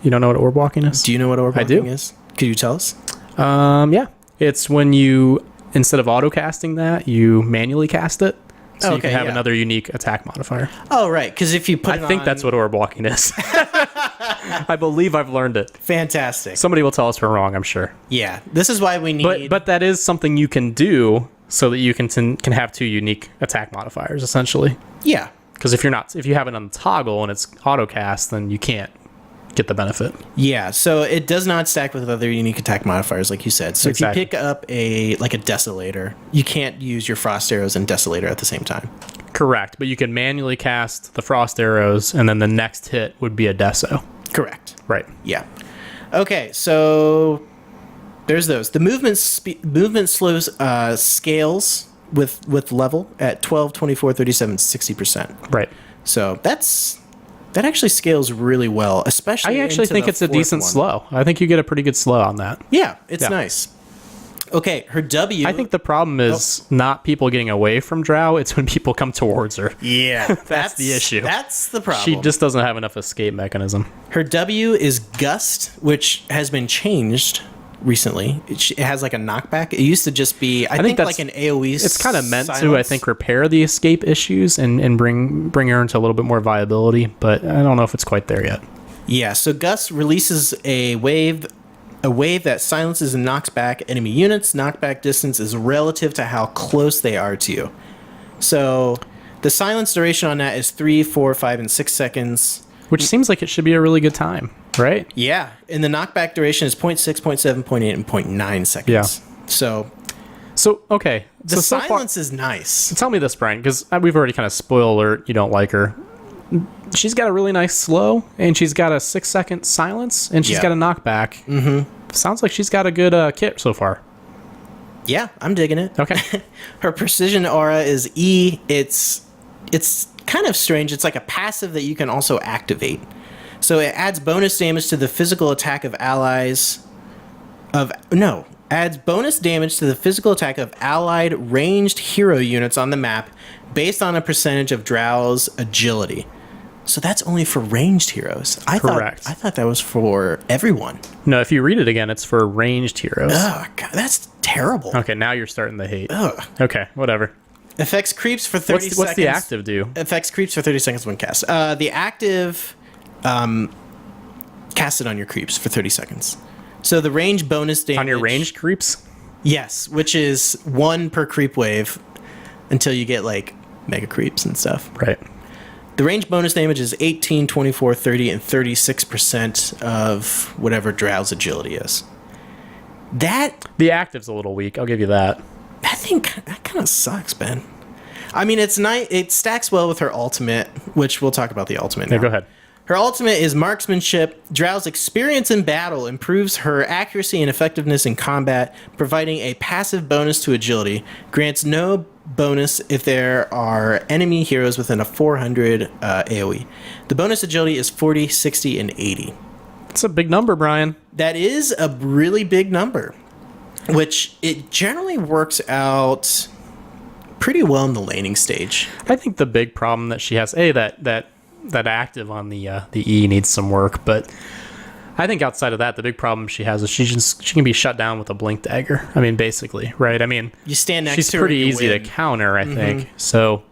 You don't know what orb walking is? Do you know what orb I do. walking is? Could you tell us? Yeah. It's when you, instead of auto casting that, you manually cast it. So you Okay, can have yeah. another unique attack modifier. Oh, right, because if you put I think that's what orb walking is. I believe I've learned it. Fantastic. Somebody will tell us we're wrong, I'm sure. Yeah, this is why we need... But that is something you can do so that you can have 2 unique attack modifiers, essentially. Yeah. Because if you have it on the toggle and it's auto cast, then you can't get the benefit. Yeah, so it does not stack with other unique attack modifiers, like you said. So Exactly. if you pick up a Desolator, you can't use your Frost Arrows and Desolator at the same time. Correct, but you can manually cast the frost arrows, and then the next hit would be a deso. Correct. Right. Yeah. Okay, so there's those. The movement slows scales with level at 12, 24, 37, 60%. Right. So that actually scales really well, especially I actually into think the it's a fourth decent one. slow. I think you get a pretty good slow on that. Yeah, it's Yeah. nice. Okay, her W. I think the problem is not people getting away from Drow. It's when people come towards her. Yeah, that's the issue. That's the problem. She just doesn't have enough escape mechanism. Her W is Gust, which has been changed recently. It has like a knockback. It used to just be, I think that's- like an AoE. It's kind of meant to, I silence. think, repair the escape issues and bring her into a little bit more viability, but I don't know if it's quite there yet. Yeah, so Gust releases a wave that silences and knocks back enemy units. Knockback distance is relative to how close they are to you. So the silence duration on that is 3, 4, 5, and 6 seconds. Which seems like it should be a really good time, right? Yeah, and the knockback duration is 0.6, 0.7, 0.8, and 0.9 seconds. Yeah. So Okay. the so far, silence is nice. tell me this, Brian, because we've already kind of spoiled her. You don't like her. She's got a really nice slow, and she's got a 6-second silence, and she's Yeah. got a knockback. Mm-hmm. Sounds like she's got a good kit so far. Yeah, I'm digging it. Okay. Her precision aura is E. It's kind of strange. It's like a passive that you can also activate. So it adds bonus damage to the physical attack of adds bonus damage to the physical attack of allied ranged hero units on the map based on a percentage of Drow's agility. So that's only for ranged heroes. Correct. I thought that was for everyone. No, if you read it again, it's for ranged heroes. Oh, God, that's terrible. Okay, now you're starting to hate. Ugh. Okay, whatever. Affects creeps for 30 seconds. What's the active do? Affects creeps for 30 seconds when cast. The active cast it on your creeps for 30 seconds. So the range bonus damage... On your ranged creeps? Yes, which is 1 per creep wave until you get, like, mega creeps and stuff. Right. The range bonus damage is 18, 24, 30, and 36% of whatever Drow's agility is. The active's a little weak, I'll give you that. That kind of sucks, Ben. I mean, it's nice. It stacks well with her ultimate, which we'll talk about the ultimate now. Yeah, go ahead. Her ultimate is marksmanship. Drow's experience in battle improves her accuracy and effectiveness in combat, providing a passive bonus to agility. Grants no bonus if there are enemy heroes within a 400 AoE. The bonus agility is 40, 60, and 80. It's a big number, Brian. That is a really big number, which it generally works out pretty well in the laning stage. I think the big problem that she has, that active on the E needs some work, but I think outside of that, the big problem she has is she can be shut down with a blink dagger. I mean, basically, right? I mean, You stand next she's to her, pretty you easy to win. counter, I think. So,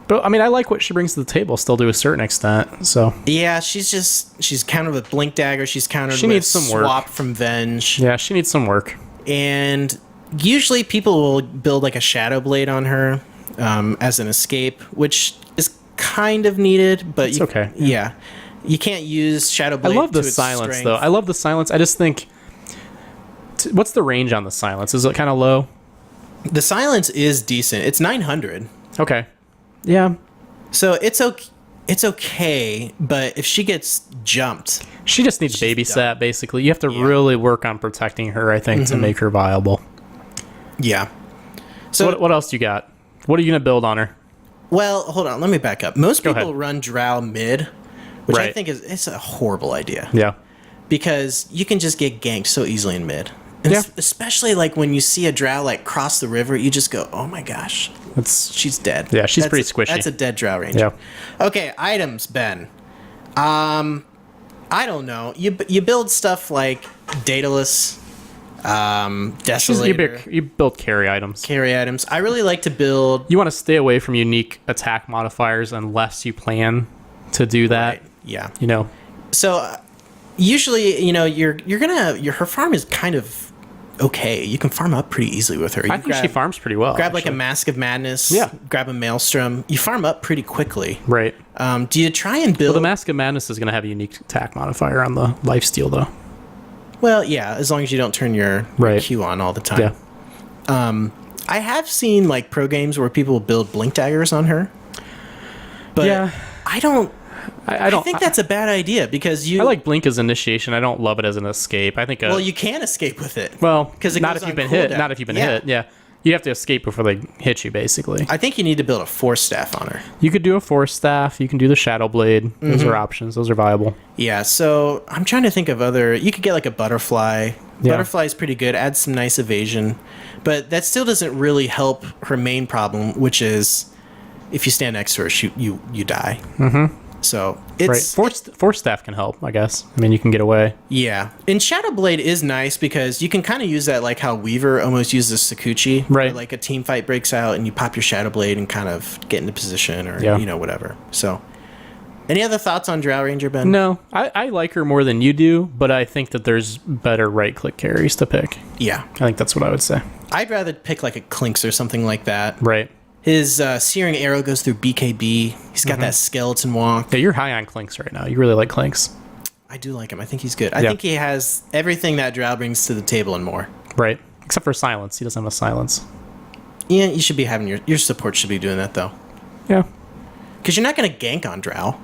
but I mean, I like what she brings to the table still to a certain extent. So Yeah, she's countered with blink dagger. She's countered She with needs some work. swap from Venge. yeah, she needs some work. And usually people will build like a shadow blade on her as an escape, which is kind of needed, but It's okay. Yeah. You can't use shadow I blade. love the to its silence strength. though. I love the silence. I just think, what's the range on the silence? Is it kind of low? The silence is decent. It's 900. Okay. Yeah. So it's okay, but if she gets jumped, She just needs babysat, basically. You have to really work on protecting her, I think, to make her viable. yeah. So what else you got? What are you going to build on her? Well, hold on. Let me back up. Most people ahead. run Drow mid, which I Right. think it's a horrible idea. Yeah. Because you can just get ganked so easily in mid. And Yeah. especially like when you see a Drow like cross the river, you just go, "Oh my gosh, she's dead." Yeah, she's That's pretty squishy. That's a dead Drow Ranger. Yeah. Okay, items, Ben. I don't know. You build stuff like Daedalus, Desolator, You build carry items. carry items. I really like to build. You want to stay away from unique attack modifiers unless you plan to do that. Right, yeah. You know, So usually, her farm is kind of okay. You can farm up pretty easily with her. I think she farms pretty well. Grab like a actually. Mask of Madness. Yeah. Grab a Maelstrom. You farm up pretty quickly. Right. Do you try and build? Well, the Mask of Madness is going to have a unique attack modifier on the lifesteal, though. Well, yeah, as long as you don't turn your Right. Q on all the time. Yeah. I have seen like pro games where people build blink daggers on her, but Yeah. I don't. I don't I think that's a bad idea because you. I like Blink as initiation. I don't love it as an escape. I think. Well, you can escape with it. well, 'cause it not goes if you've on been hit. cooldown. Not if you've been Yeah. hit. Yeah. You have to escape before they hit you, basically. I think you need to build a force staff on her. You could do a Force Staff. You can do the Shadow Blade. Those are options. Those are viable. Yeah, so I'm trying to think of other. You could get like a butterfly. Yeah. Butterfly's pretty good. Adds some nice evasion, but that still doesn't really help her main problem, which is if you stand next to her, you die. Mm-hmm. So it's Right. Force Staff can help, I guess. I mean, you can get away. yeah. And Shadow Blade is nice because you can kind of use that like how Weaver almost uses Sakuchi. Right. Where, like a team fight breaks out and you pop your Shadow Blade and kind of get into position or Yeah. whatever. So, any other thoughts on Drow Ranger, Ben? No, I like her more than you do, but I think that there's better right-click carries to pick. Yeah. I think that's what I would say. I'd rather pick like a Clinks or something like that. Right. His Searing Arrow goes through BKB. He's got that skeleton walk. Yeah, you're high on Clinks right now. You really like Clinks. I do like him. I think he's good. I Yeah. think he has everything that Drow brings to the table and more. Right. Except for Silence. He doesn't have a Silence. Yeah, you should be having your support should be doing that though. Yeah. Because you're not going to gank on Drow.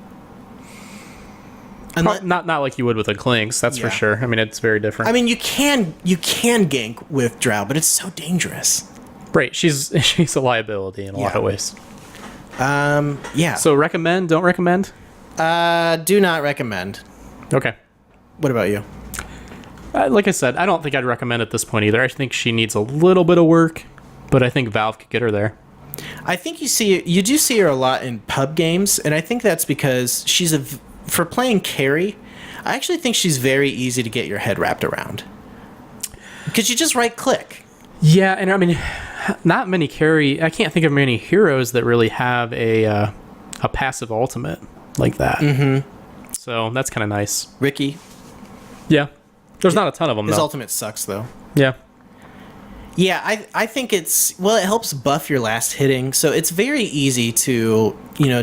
Not like you would with a Clinks, that's Yeah. for sure. I mean, it's very different. I mean, you can gank with Drow, but it's so dangerous. right. She's a liability in a lot Yeah. of ways. Yeah. So recommend, don't recommend? Do not recommend. Okay. What about you? Like I said, I don't think I'd recommend at this point either. I think she needs a little bit of work, but I think Valve could get her there. I think you do see her a lot in pub games, and I think that's because for playing carry, I actually think she's very easy to get your head wrapped around. Because you just right click. Yeah, and I mean, not many carry. I can't think of many heroes that really have a passive ultimate like that. Mm-hmm. So that's kind of nice. Ricky, Yeah, there's not a ton of them his though. ultimate sucks though. Yeah, Yeah, I think it helps buff your last hitting, so it's very easy to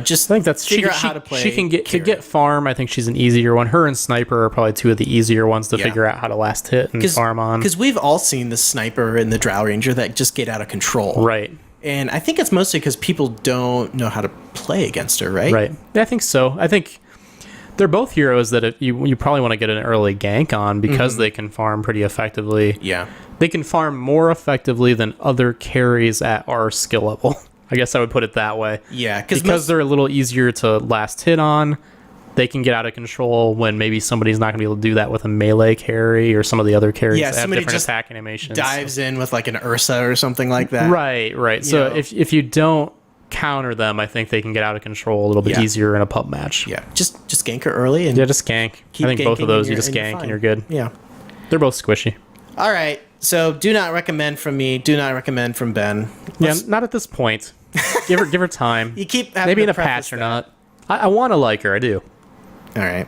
just I think that's figure out how to play. She can get carry. to get farm. I think she's an easier one. Her and Sniper are probably two of the easier ones to Yeah. figure out how to last hit and farm on. Because we've all seen the Sniper and the Drow Ranger that just get out of control. Right. And I think it's mostly because people don't know how to play against her, right? Right. Yeah, I think so. I think they're both heroes that you probably want to get an early gank on because they can farm pretty effectively. Yeah. They can farm more effectively than other carries at our skill level. I guess I would put it that way. Yeah, Because they're a little easier to last hit on. They can get out of control when maybe somebody's not going to be able to do that with a melee carry or some of the other carries that have somebody different just attack animations. dives in with like an Ursa or something like that. Right. So know. if you don't counter them, I think they can get out of control a little bit Yeah. easier in a pub match. Yeah. Just gank her early and Yeah, just gank. keep I think both ganking of those and you just you're gank and fine. you're good. Yeah. They're both squishy. All right. So do not recommend from me. Do not recommend from Ben. Yeah, not at this point. Give her time. You keep having Maybe to in a preface patch or that. not. I want to like her. I do. All right.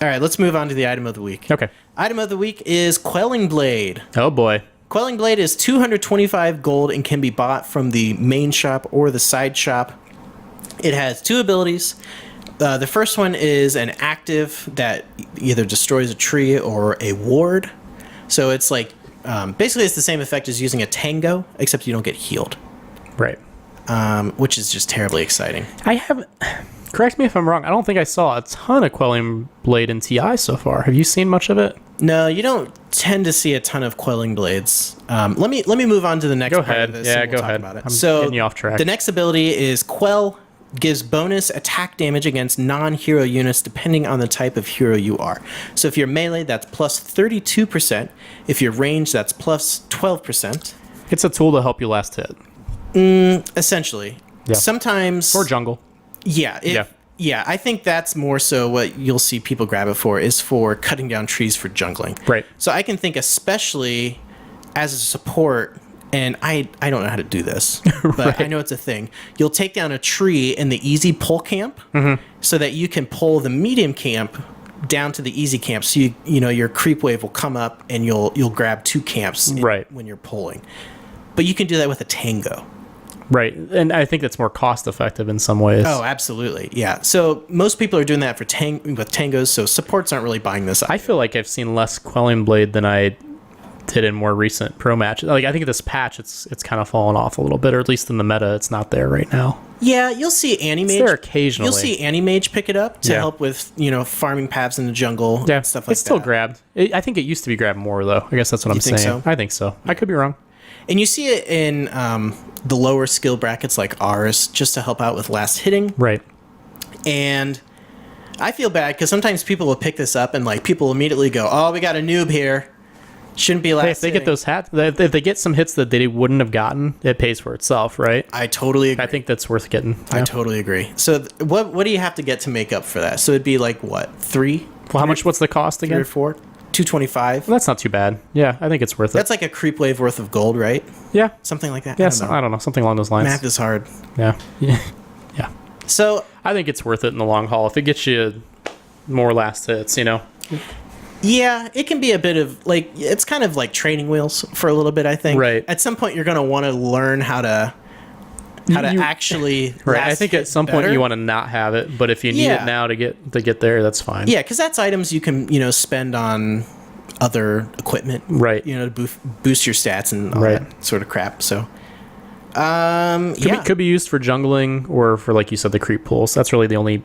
All right. Let's move on to the item of the week. Okay. Item of the week is Quelling Blade. Oh boy. Quelling Blade is 225 gold and can be bought from the main shop or the side shop. It has two abilities. The first one is an active that either destroys a tree or a ward. So it's like basically it's the same effect as using a tango, except you don't get healed. Right. which is just terribly exciting. I have. Correct me if I'm wrong. I don't think I saw a ton of Quelling Blade in TI so far. Have you seen much of it? No, you don't tend to see a ton of Quelling Blades. Let me move on to the next Go part ahead. of this. Yeah, and we'll go talk ahead. about it. I'm So getting you off track. The next ability is Quell. Gives bonus attack damage against non-hero units depending on the type of hero you are. So if you're melee, that's plus 32%. If you're ranged, that's plus 12%. It's a tool to help you last hit. Essentially. Yeah. Sometimes... Or jungle. Yeah. Yeah, I think that's more so what you'll see people grab it for is for cutting down trees for jungling. Right. So I can think especially as a support, and I don't know how to do this, but Right. I know it's a thing. You'll take down a tree in the easy pull camp so that you can pull the medium camp down to the easy camp. So you know your creep wave will come up and you'll grab 2 camps Right. when you're pulling. But you can do that with a tango. Right. And I think it's more cost effective in some ways. Oh, absolutely. Yeah. So most people are doing that for with tangos, so supports aren't really buying this up. I feel like I've seen less Quelling Blade than I did in more recent pro matches. Like I think this patch it's kind of fallen off a little bit, or at least in the meta it's not there right now. Yeah, you'll see Animage. It's there occasionally. You'll see Animage pick it up to Yeah. help with, farming paths in the jungle, Yeah, stuff like it's still that. grabbed. I think it used to be grabbed more though. I guess that's what I'm think saying. so? I think so. I could be wrong. And you see it in the lower skill brackets like ours, just to help out with last hitting. Right. And I feel bad because sometimes people will pick this up and people immediately go, "Oh, we got a noob here. Shouldn't be last." Hey, if they get hitting." those hats, if they get some hits that they wouldn't have gotten, it pays for itself, right? I totally agree. I think that's worth getting. I Yeah. totally agree. So what do you have to get to make up for that? So it'd be what, 3? Well, how much? What's the cost 3 again? or 4? 225. Well, that's not too bad. Yeah, I think it's worth it. That's like a creep wave worth of gold, right? Yeah. Something like that. Yes. I don't know. Something along those lines. Math is hard. Yeah. Yeah. Yeah. So I think it's worth it in the long haul if it gets you more last hits. yeah, it can be a bit of it's kind of like training wheels for a little bit. I think. Right. At some point, you're going to want to learn how to actually. Right. I last think hit at some point better. you want to not have it, but if you need Yeah. it now to get there, that's fine. Yeah, because that's items you can spend on other equipment. Right. To boost your stats and all Right. that sort of crap. So. Could be used for jungling or for, like you said, the creep pulls. That's really the only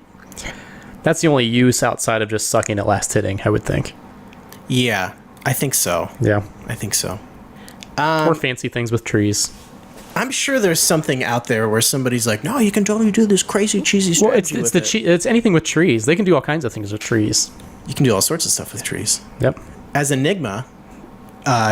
use outside of just sucking at last hitting, I would think. Yeah, I think so. Yeah. I think so. Or fancy things with trees. I'm sure there's something out there where somebody's like, "No, you can totally do this crazy cheesy Well, strategy." it's anything with trees. They can do all kinds of things with trees. You can do all sorts of stuff with trees. Yep. As Enigma,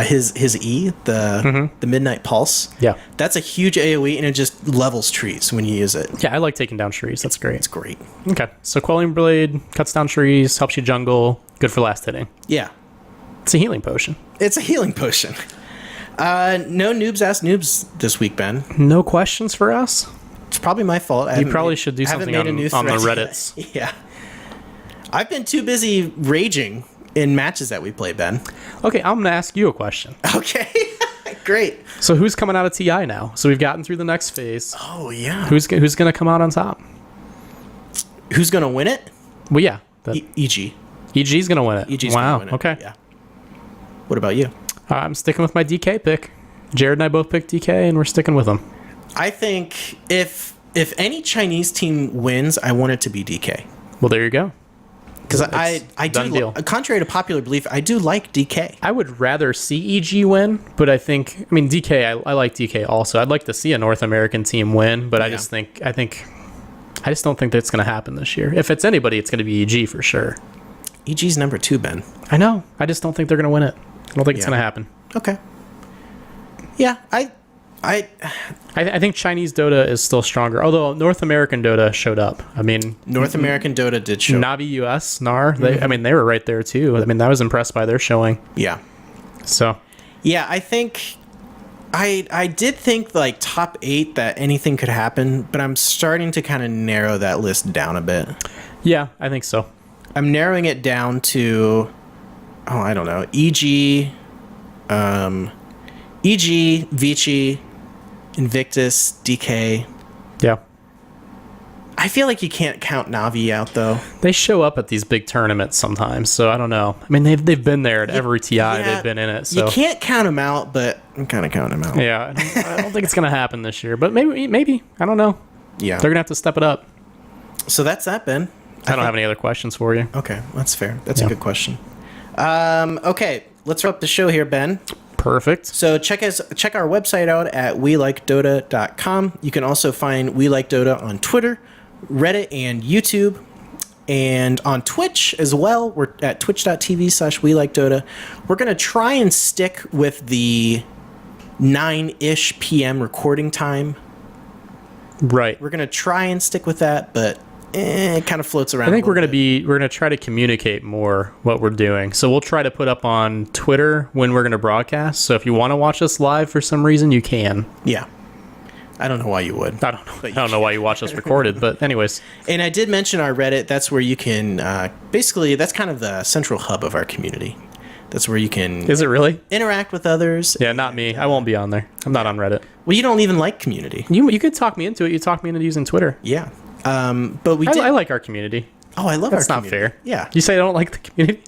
his E, the Midnight Pulse. Yeah. That's a huge AoE, and it just levels trees when you use it. Yeah, I like taking down trees. That's great. It's great. Okay. So Quelling Blade cuts down trees, helps you jungle, good for last hitting. Yeah, It's a healing potion. it's a healing potion. No noobs ask noobs this week, Ben. No questions for us? It's probably my fault. You probably should do something on the Reddits. Yeah. I've been too busy raging in matches that we play, Ben. Okay, I'm going to ask you a question. Okay. Great. So who's coming out of TI now? So we've gotten through the next phase. Oh, yeah. Who's going to come out on top? Who's going to win it? Well, yeah. EG. EG's going to win it. EG's wow. going to win it. Okay. Yeah. What about you? I'm sticking with my DK pick. Jared and I both picked DK, and we're sticking with him. I think if any Chinese team wins, I want it to be DK. Well, there you go. Because I done do, deal. contrary to popular belief, I do like DK. I would rather see EG win, but DK, I like DK also. I'd like to see a North American team win, but I just don't think that's going to happen this year. If it's anybody, it's going to be EG for sure. EG's number 2, Ben. I know. I just don't think they're going to win it. I don't think it's going to happen. Okay. Yeah, I think Chinese Dota is still stronger, although North American Dota showed up. I mean, North American Dota did show. Navi US, NAR, they were right there too. I mean, I was impressed by their showing. Yeah. So. Yeah, I think I did think top 8 that anything could happen, but I'm starting to kind of narrow that list down a bit. Yeah, I think so. I'm narrowing it down to, I don't know, EG, Vici, Invictus, DK. Yeah. I feel like you can't count Navi out, though. They show up at these big tournaments sometimes, so I don't know. I mean, they've been there at every TI. They've been in it. So you can't count them out, but I'm kind of counting them out. Yeah, I don't think it's gonna happen this year, but maybe I don't know. Yeah. They're gonna have to step it up. So that's that, Ben. I don't have any other questions for you. Okay, that's fair. That's a good question. Okay, let's wrap up the show here, Ben. Perfect. So check our website out at welikedota.com. You can also find We Like Dota on Twitter, Reddit, and YouTube. And on Twitch as well. We're at twitch.tv/WeLikeDota. We're going to try and stick with the 9-ish p.m. recording time. Right. We're going to try and stick with that, but it kind of floats around. I think we're going to try to communicate more what we're doing. So we'll try to put up on Twitter when we're going to broadcast. So if you want to watch us live for some reason, you can. Yeah. I don't know why you would. I don't know why you watch us recorded, but anyways. And I did mention our Reddit. That's where you can, basically, that's kind of the central hub of our community. That's where you can... Is it really? Interact with others. Yeah, not me. I won't be on there. I'm not on Reddit. Well, you don't even like community. You could talk me into it. You talk me into using Twitter. Yeah. But we did... I like our community. Oh, I love That's our not community. fair. Yeah. You say I don't like the community?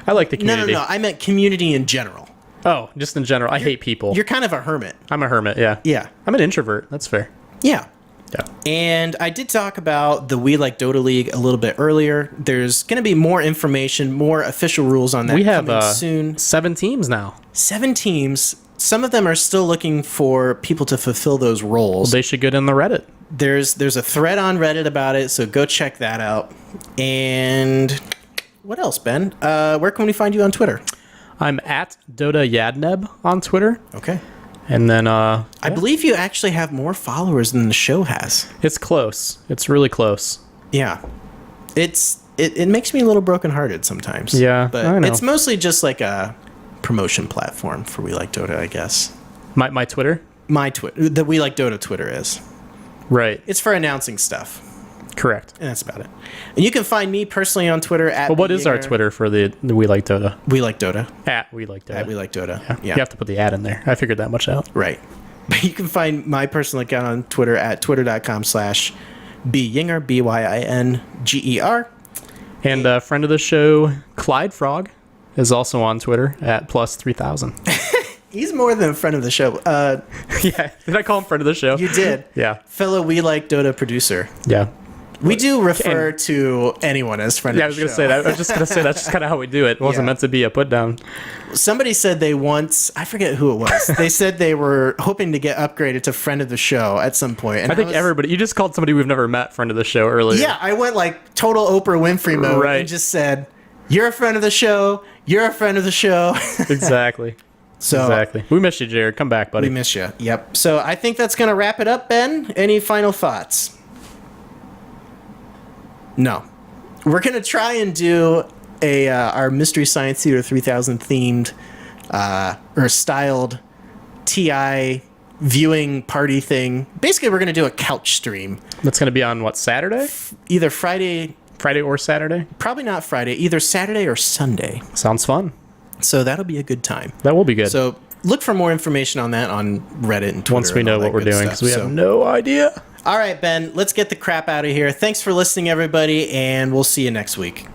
I like the community. No. I meant community in general. Oh, just in general. I hate people. You're kind of a hermit. I'm a hermit, yeah. Yeah. I'm an introvert. That's fair. Yeah. Yeah. And I did talk about the We Like Dota League a little bit earlier. There's going to be more information, more official rules on that We have coming soon. 7 teams now. 7 teams. Some of them are still looking for people to fulfill those roles. They should get in the Reddit. There's a thread on Reddit about it, so go check that out. And what else, Ben? Where can we find you on Twitter? I'm at Dota Yadneb on Twitter. Okay. And then I believe you actually have more followers than the show has. it's close. It's really close. Yeah. It makes me a little brokenhearted sometimes. Yeah, But I know. it's mostly just like a promotion platform for We Like Dota, I guess. My Twitter? My Twitter, the We Like Dota Twitter is. Right. It's for announcing stuff. Correct. And that's about it. And you can find me personally on Twitter at... But what is our Twitter for the We Like Dota? We Like Dota. At We Like Dota. At We Like Dota. Yeah. You have to put the ad in there. I figured that much out. Right. But you can find my personal account on Twitter at twitter.com/BYinger, BYINGER. And a friend of the show, Clyde Frog, is also on Twitter at +3000. He's more than a friend of the show. Yeah. Did I call him friend of the show? You did. Yeah. Fellow We Like Dota producer. Yeah. We do refer to anyone as friend Yeah, I of was the gonna show. say that. I was just gonna say that's just kind of how we do it. It wasn't Yeah. meant to be a put down. Somebody said they once, I forget who it was. They said they were hoping to get upgraded to friend of the show at some point. And I think everybody. You just called somebody we've never met friend of the show earlier. Yeah, I went like total Oprah Winfrey mode Right. and just said, "You're a friend of the show. You're a friend of the show." Exactly. So Exactly. We miss you, Jared. Come back, buddy. we miss you. Yep. So I think that's gonna wrap it up. Ben, any final thoughts? No. We're gonna try and do our Mystery Science Theater 3000 themed or styled TI viewing party thing. Basically, we're gonna do a couch stream. That's gonna be on what, Saturday? Either Friday, Or Saturday? probably not Friday, either Saturday or Sunday. Sounds fun. So that'll be a good time. That will be good. So look for more information on that on Reddit and Twitter. once we and know all what that we're good doing, stuff. because we So- have no idea. All right, Ben, let's get the crap out of here. Thanks for listening, everybody, and we'll see you next week.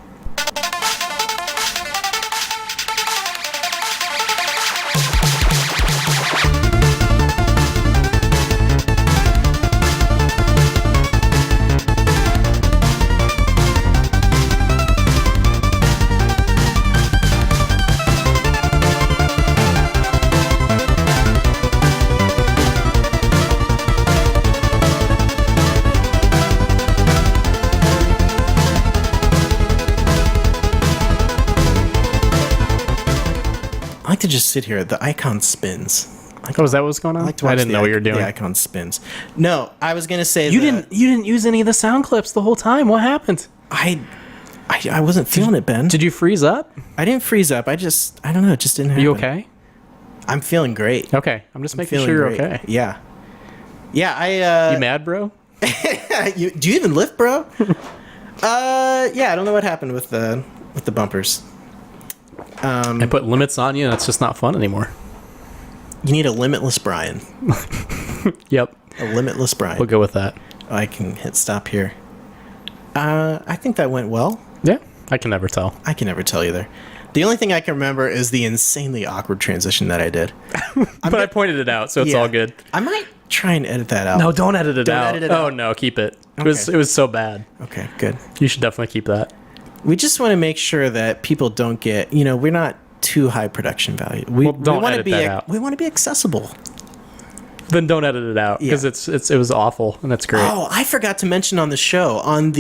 I like to just sit here. The icon spins. Oh, is that what's going on? I like to watch didn't the know what you were doing. The icon spins. No, I was gonna say You didn't use any of the sound clips the whole time. What happened? I wasn't feeling it, Ben. Did you freeze up? I didn't freeze up. I don't know. It just didn't Are happen. you okay? I'm feeling great. Okay. I'm just making Feeling sure you're great. okay. Yeah. Yeah. You mad, bro? Do you even lift, bro? Yeah. I don't know what happened with the bumpers. I put limits on you, and it's just not fun anymore. You need a limitless Brian. Yep. A limitless Brian. We'll go with that. I can hit stop here. I think that went well. Yeah. I can never tell. I can never tell either. The only thing I can remember is the insanely awkward transition that I did. But I pointed it out, so it's all good. I might try and edit that out. No, don't edit it out. Edit it out. Oh no, keep it. It was so bad. Okay, good. You should definitely keep that. We just want to make sure that people don't get, we're not too high production value. We don't want to edit be that out. We want to be accessible. Then don't edit it out because it was awful and that's great. Oh, I forgot to mention on the show on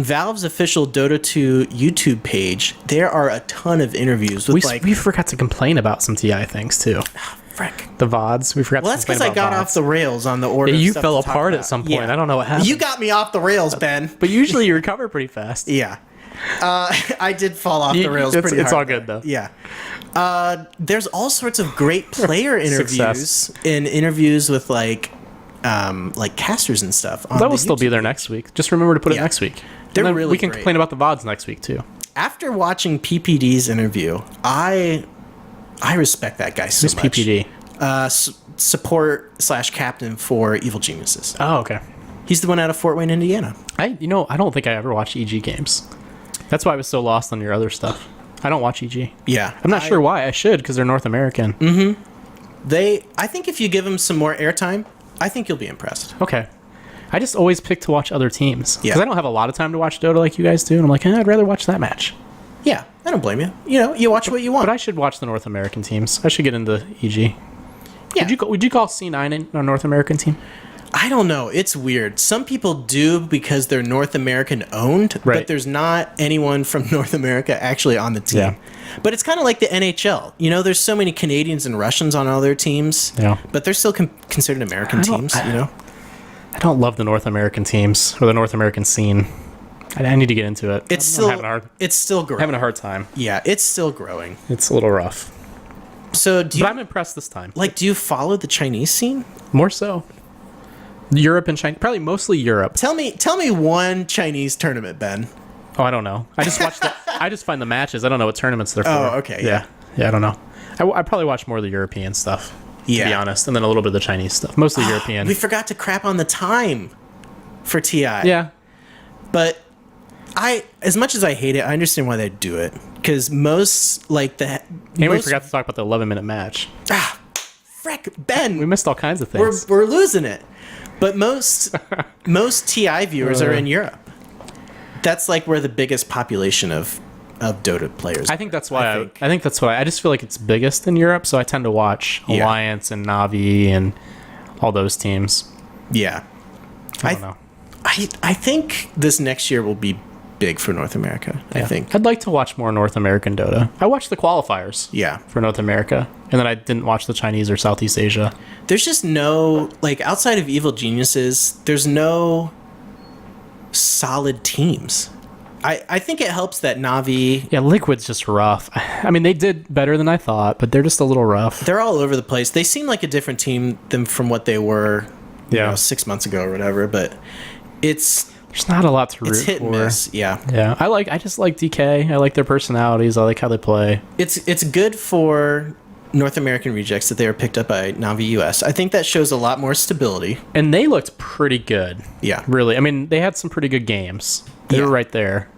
Valve's official Dota 2 YouTube page, there are a ton of interviews with we forgot to complain about some TI things too. Frick. The VODs. We forgot Well, to that's complain because I about got VODs. off the rails on the order. Yeah, of you stuff fell to talk apart about. at some point. I don't know what happened. You got me off the rails, Ben. But usually you recover pretty fast. Yeah. I did fall off the rails pretty hard. It's all good though. Yeah. There's all sorts of great player interviews and interviews with like casters and stuff. That will still be there next week. Just remember to put it next week. They're And then really we can great. complain about the VODs next week too. After watching PPD's interview, I respect that guy so Who's much. PPD? Support/captain for Evil Geniuses. Oh, okay. He's the one out of Fort Wayne, Indiana. I don't think I ever watched EG games. That's why I was so lost on your other stuff. I don't watch EG. Yeah. I'm not sure why. I should because they're North American. I think if you give them some more airtime, I think you'll be impressed. Okay. I just always pick to watch other teams because Yeah. I don't have a lot of time to watch Dota like you guys do, and I'm like, I'd rather watch that match. Yeah, I don't blame you. You watch what you want. But I should watch the North American teams. I should get into EG. Yeah. Would you call C9 a North American team? I don't know. It's weird. Some people do because they're North American owned, Right. but there's not anyone from North America actually on the team. Yeah. But it's kind of like the NHL. There's so many Canadians and Russians on all their teams, Yeah. but they're still considered American teams, I don't love the North American teams or the North American scene. I need to get into it. It's I'm still growing. having a hard time. Yeah, it's still growing. It's a little rough. So But I'm impressed this time. do you follow the Chinese scene? More so. Europe and China. Probably mostly Europe. Tell me one Chinese tournament, Ben. Oh, I don't know. I just watch I just find the matches. I don't know what tournaments they're for. Oh, okay, yeah. Yeah, I don't know. I probably watch more of the European stuff, to Yeah. be honest, and then a little bit of the Chinese stuff. Mostly European. We forgot to crap on the time for TI. Yeah. But as much as I hate it, I understand why they do it. Because most, And we forgot to talk about the 11-minute match. Frick, Ben. We missed all kinds of things. We're losing it. But most TI viewers are in Europe. That's like where the biggest population of Dota players. I think that's why. I think that's why. I just feel like it's biggest in Europe, so I tend to watch Yeah. Alliance and Navi and all those teams. Yeah. I don't know. I think this next year will be big for North America. I think. I'd like to watch more North American Dota. I watched the qualifiers. Yeah. For North America, and then I didn't watch the Chinese or Southeast Asia. There's just no, outside of Evil Geniuses, there's no solid teams. I think it helps that Navi, Yeah, Liquid's just rough. I mean, they did better than I thought, but they're just a little rough. they're all over the place. They seem like a different team than from what they were, Yeah. 6 months ago or whatever, but it's There's not a lot to root hit and for. miss. Yeah. Yeah, I just like DK. I like their personalities. I like how they play. It's good for North American rejects that they were picked up by Navi US. I think that shows a lot more stability. And they looked pretty good. Yeah. Really. I mean, they had some pretty good games. They Yeah. were right there.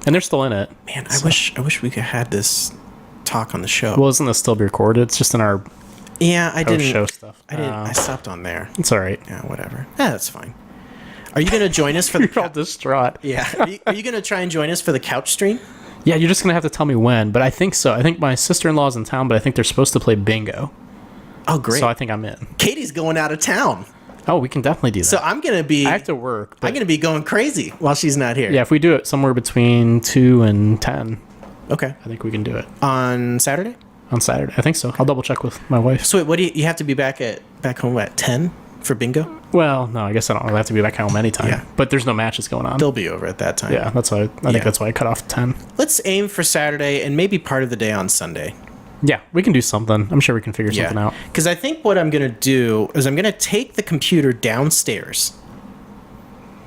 And they're still in it. Man, I wish we could have had this talk on the show. Well, isn't this still be recorded? It's just in our yeah, I didn't show stuff. I didn't. I stopped on there. It's all right. Yeah, whatever. Yeah, that's fine. Are you going to join us for the You're all distraught. Yeah. Are you going to try and join us for the couch stream? Yeah, you're just going to have to tell me when, but I think so. I think my sister-in-law's in town, but I think they're supposed to play bingo. Oh, great. So I think I'm in. Katie's going out of town. Oh, we can definitely do that. So I'm going to be I have to work. But I'm going to be going crazy while she's not here. yeah, if we do it somewhere between 2 and 10, Okay. I think we can do it On Saturday? on Saturday. I think so. I'll double check with my wife. So wait, what do you have to be back home at 10 for bingo? Well, no, I guess I don't really have to be back home anytime. Yeah. But there's no matches going on. They'll be over at that time. Yeah, that's why I think that's why I cut off 10. Let's aim for Saturday and maybe part of the day on Sunday. Yeah, we can do something. I'm sure we can figure something out. Because I think what I'm going to do is I'm going to take the computer downstairs.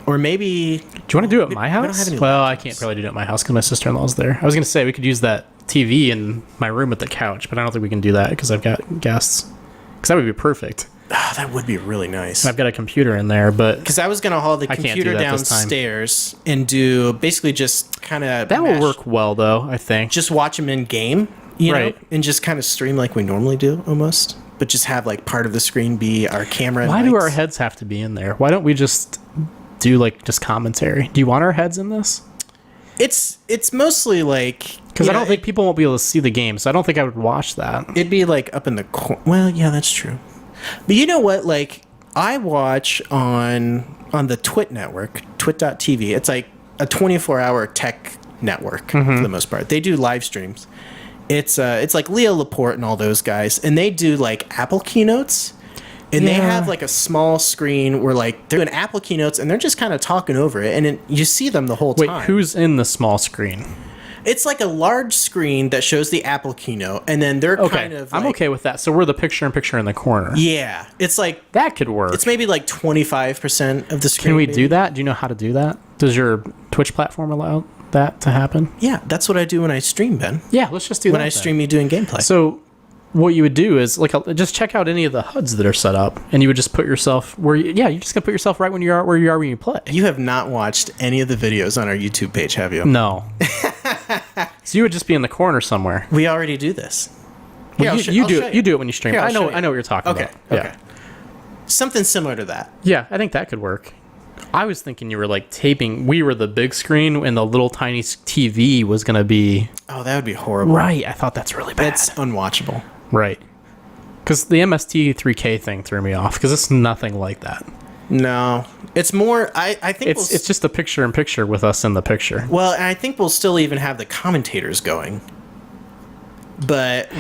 Or maybe... Do you want to do it at my we don't house? have any Well, I can't probably do it at my house because my sister-in-law's there. I was going to say we could use that TV in my room with the couch, but I don't think we can do that because I've got guests. Because that would be perfect. that would be really nice. I've got a computer in there, but Because I was going to haul the I can't do computer that this time. downstairs and do basically just kind of... that will work well, though, I think. Just watch them in game, you know? Right. And just kind of stream like we normally do, almost. But just have, like, part of the screen be our camera. Why and do mics. our heads have to be in there? Why don't we just do, like, just commentary? Do you want our heads in this? It's mostly, like... Because I don't think people won't be able to see the game, so I don't think I would watch that. It'd be, like, up in the corner. Well, yeah, that's true. But you know what? Like, I watch on the Twit network, twit.tv. It's, like, a 24-hour tech network, for the most part. They do live streams. It's like Leo Laporte and all those guys, and they do like Apple keynotes, and they have like a small screen where like they're doing Apple keynotes, and they're just kind of talking over it, and you see them the whole time. Wait, who's in the small screen? It's like a large screen that shows the Apple keynote, and then they're kind of. I'm like, okay with that. So we're the picture-in-picture in the corner. Yeah, it's like That could work. it's maybe like 25% of the screen. Can we maybe. do that? Do you know how to do that? Does your Twitch platform allow that to happen? Yeah, that's what I do when I stream, Ben. Yeah, let's just do that. When I stream me doing gameplay. So what you would do is like just check out any of the HUDs that are set up, and you would just put yourself where you're just gonna put yourself right when you are where you are when you play. You have not watched any of the videos on our YouTube page, have you? No. So you would just be in the corner somewhere. We already do this. Well, Here, you I'll do show it. You do it when you stream. Here, I'll I know. show you. I know what you're talking Okay. about. Okay. Yeah. Something similar to that. Yeah, I think that could work. I was thinking you were like taping. We were the big screen, and the little tiny TV was gonna be. Oh, that would be horrible. Right. I thought that's really bad. That's unwatchable. Right. Because the MST3K thing threw me off. Because it's nothing like that. No, it's more. I think It's just a picture-in-picture with us in the picture. well, and I think we'll still even have the commentators going, but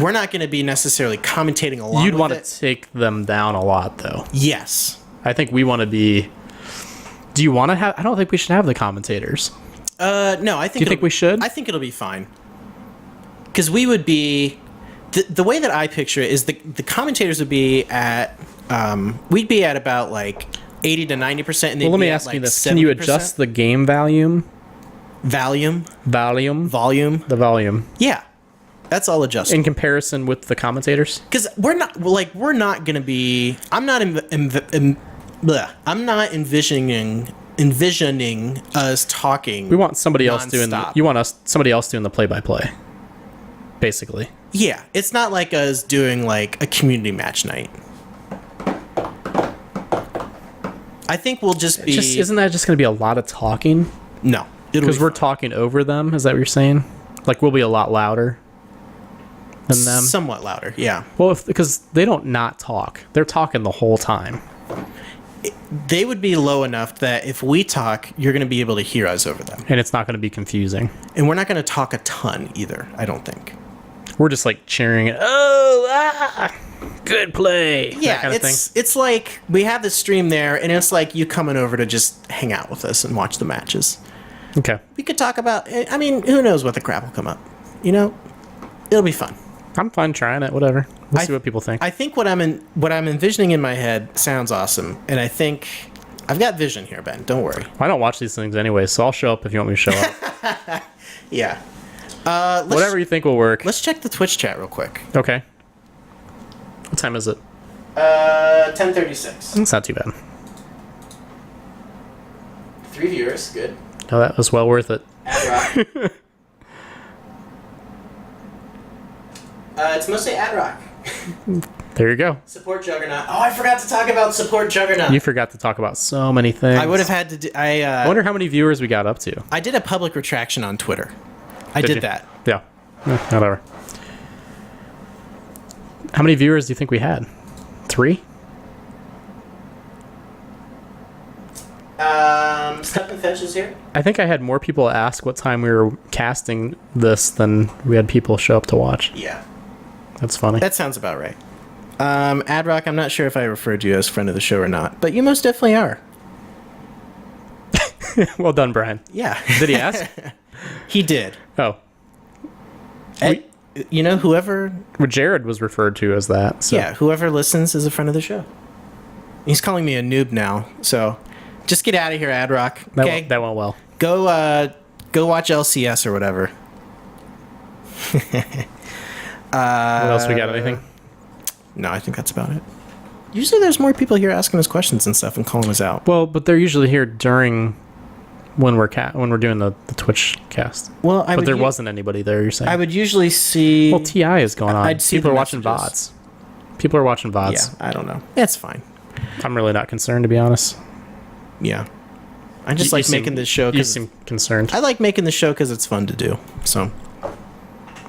we're not going to be necessarily commentating along. You'd with want it. to take them down a lot, though. Yes. I think we want to be. Do you want to have? I don't think we should have the commentators. No, I think. Do you think we should? I think it'll be fine. Because we would be. The way that I picture it is the commentators would be at. We'd be at about like 80 to 90%. And Well, let me ask you this: Can you adjust the game volume? Volume? Volume. The volume. Yeah. That's all adjustable. In comparison with the commentators? Because we're not going to be. I'm not envisioning us talking. We want somebody else doing. nonstop. You want somebody else doing the play-by-play, basically. Yeah, it's not like us doing like a community match night. I think we'll just be. Isn't that just going to be a lot of talking? No, Because we're talking over them. Is that what you're saying? Like we'll be a lot louder than them. somewhat louder. Yeah, Well, because they don't not talk. They're talking the whole time. they would be low enough that if we talk, you're going to be able to hear us over them, And it's not going to be confusing. and we're not going to talk a ton either. I don't think. We're just like cheering it. Oh, good play. Yeah, that kind of thing. it's like we have the stream there, and it's like you coming over to just hang out with us and watch the matches. Okay. We could talk about. I mean, who knows what the crap will come up? You know, it'll be fun. I'm fine trying it. Whatever. We'll see what people think. I think what I'm envisioning in my head sounds awesome, and I think I've got vision here, Ben. Don't worry. I don't watch these things anyway, so I'll show up if you want me to show up. Yeah. Whatever you think will work. Let's check the Twitch chat real quick. Okay. What time is it? 10:36. It's not too bad. 3 viewers. Good. No, that was well worth it. Ad Rock. It's mostly Ad Rock. There you go. Support Juggernaut. Oh, I forgot to talk about Support Juggernaut. You forgot to talk about so many things. I would have had to do. I wonder how many viewers we got up to. I did a public retraction on Twitter. I did you? that. Yeah. Whatever. How many viewers do you think we had? 3? Step and Fetch is here. I think I had more people ask what time we were casting this than we had people show up to watch. Yeah. That's funny. That sounds about right. Ad Rock, I'm not sure if I referred you as friend of the show or not, but you most definitely are. Well done, Brian. Yeah. Did he ask? He did. Oh. You know, whoever... Well, Jared was referred to as that. So. Yeah, whoever listens is a friend of the show. He's calling me a noob now, so just get out of here, Ad Rock. Okay? That went well. Go watch LCS or whatever. What else we got? Anything? No, I think that's about it. Usually there's more people here asking us questions and stuff and calling us out. Well, but they're usually here during when we're doing the Twitch cast. Well, but there wasn't anybody there. You're saying I would usually see. Well, TI is going on. I'd see people the are watching messages. VODs. People are watching VODs. Yeah, I don't know. That's fine. I'm really not concerned, to be honest. Yeah, I just like making this show. You seem concerned. I like making the show because it's fun to do. So,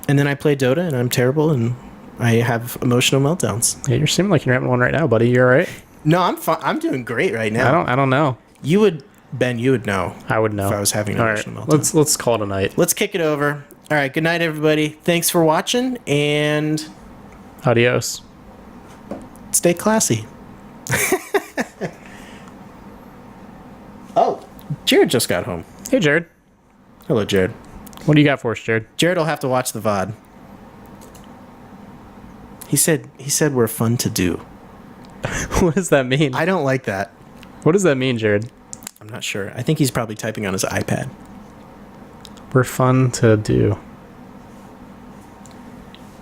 and then I play Dota, and I'm terrible, and I have emotional meltdowns. Yeah, you're seeming like you're having one right now, buddy. You all right? No, I'm fine. I'm doing great right now. I don't know. You would, Ben. You would know. I would know if I was having an all emotional right, meltdown. let's call it a night. Let's kick it over. All right. Good night, everybody. Thanks for watching, and Adios. stay classy. Oh, Jared just got home. Hey, Jared. Hello, Jared. What do you got for us, Jared? Jared will have to watch the VOD. He said we're fun to do. What does that mean? I don't like that. What does that mean, Jared? I'm not sure. I think he's probably typing on his iPad. We're fun to do.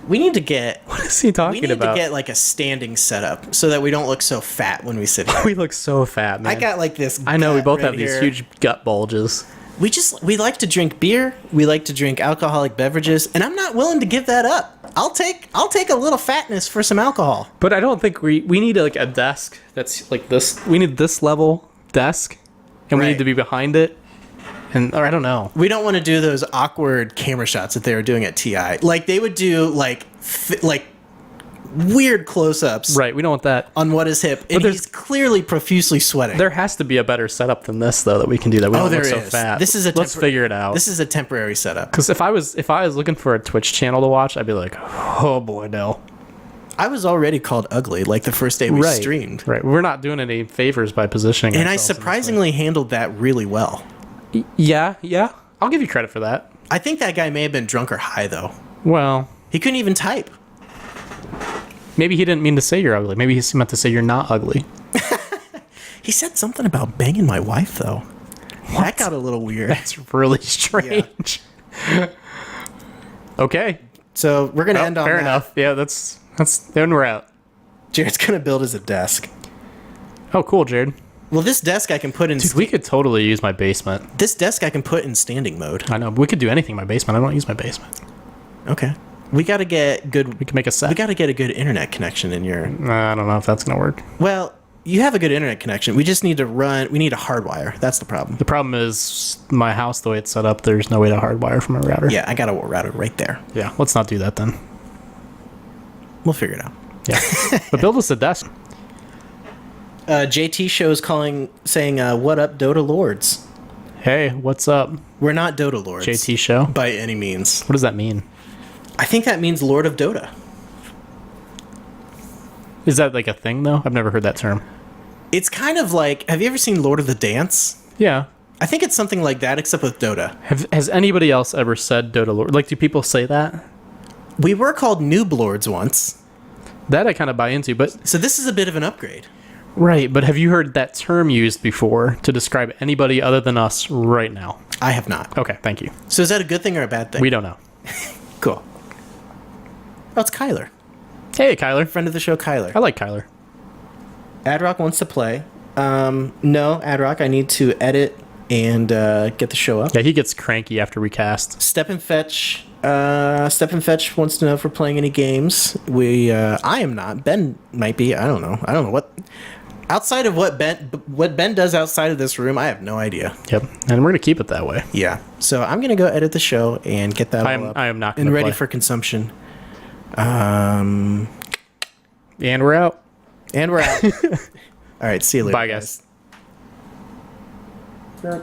We need to get. What is he talking We need about? to get like a standing setup so that we don't look so fat when we sit here. We look so fat, man. I got like this. I know we gut both right have these here. huge gut bulges. We like to drink beer. We like to drink alcoholic beverages, and I'm not willing to give that up. I'll take a little fatness for some alcohol. But I don't think we need like a desk that's like this. We need this level desk, and we Right. need to be behind it. Or I don't know. We don't want to do those awkward camera shots that they were doing at TI. Like they would do like weird close-ups Right, we don't want that. on what is hip, and there's- he's clearly profusely sweating. There has to be a better setup than this, though, that we can do that. We don't there look so is. fat. This is a Let's figure it out. This is a temporary setup. Because if I was looking for a Twitch channel to watch, I'd be like, oh boy, no. I was already called ugly like the first day we Right, streamed, right. We're not doing any favors by positioning. and I ourselves in this way. surprisingly handled that really well. Yeah. I'll give you credit for that. I think that guy may have been drunk or high though. Well, He couldn't even type. maybe he didn't mean to say you're ugly. Maybe he meant to say you're not ugly. He said something about banging my wife though. That got a little weird. That's really strange. Okay. So we're gonna Well, end on fair that. enough. Yeah, that's then we're out. Jared's gonna build us a desk. Oh, cool, Jared. Well, this desk I can put in. Dude, we could totally use my basement. This desk I can put in standing mode. I know, but we could do anything in my basement. I don't use my basement. Okay. We got to get good. We can make a set. We got to get a good internet connection in your. I don't know if that's gonna work. Well, you have a good internet connection. We just need to run. We need a hardwire. That's the problem. The problem is my house, the way it's set up, there's no way to hardwire from a router. Yeah, I got a router right there. Yeah, let's not do that then. We'll figure it out. Yeah. But build us a desk. JT show is saying, "What up, Dota lords?" Hey, what's up, We're not Dota lords. JT show? by any means. What does that mean? I think that means Lord of Dota. Is that like a thing though? I've never heard that term. It's kind of like. Have you ever seen Lord of the Dance? Yeah. I think it's something like that, except with Dota. Has anybody else ever said Dota Lord? Like, do people say that? We were called Noob Lords once, That I kind of buy into, but so this is a bit of an upgrade. right. But have you heard that term used before to describe anybody other than us right now? I have not. Okay, thank you. So is that a good thing or a bad thing? We don't know. Cool. Oh, it's Kyler. Hey, Kyler. Friend of the show, Kyler. I like Kyler. Adrock wants to play. No, Adrock, I need to edit and get the show up. Yeah, he gets cranky after we cast. Step and Fetch. Step and Fetch wants to know if we're playing any games. I am not. Ben might be. I don't know. I don't know what. Outside of what Ben does outside of this room, I have no idea. Yep, and we're gonna keep it that way. Yeah. So I'm gonna go edit the show and get that all up. I am not and gonna ready play. for consumption. And we're out. And we're out. All right. See you later. Bye, guys. guys.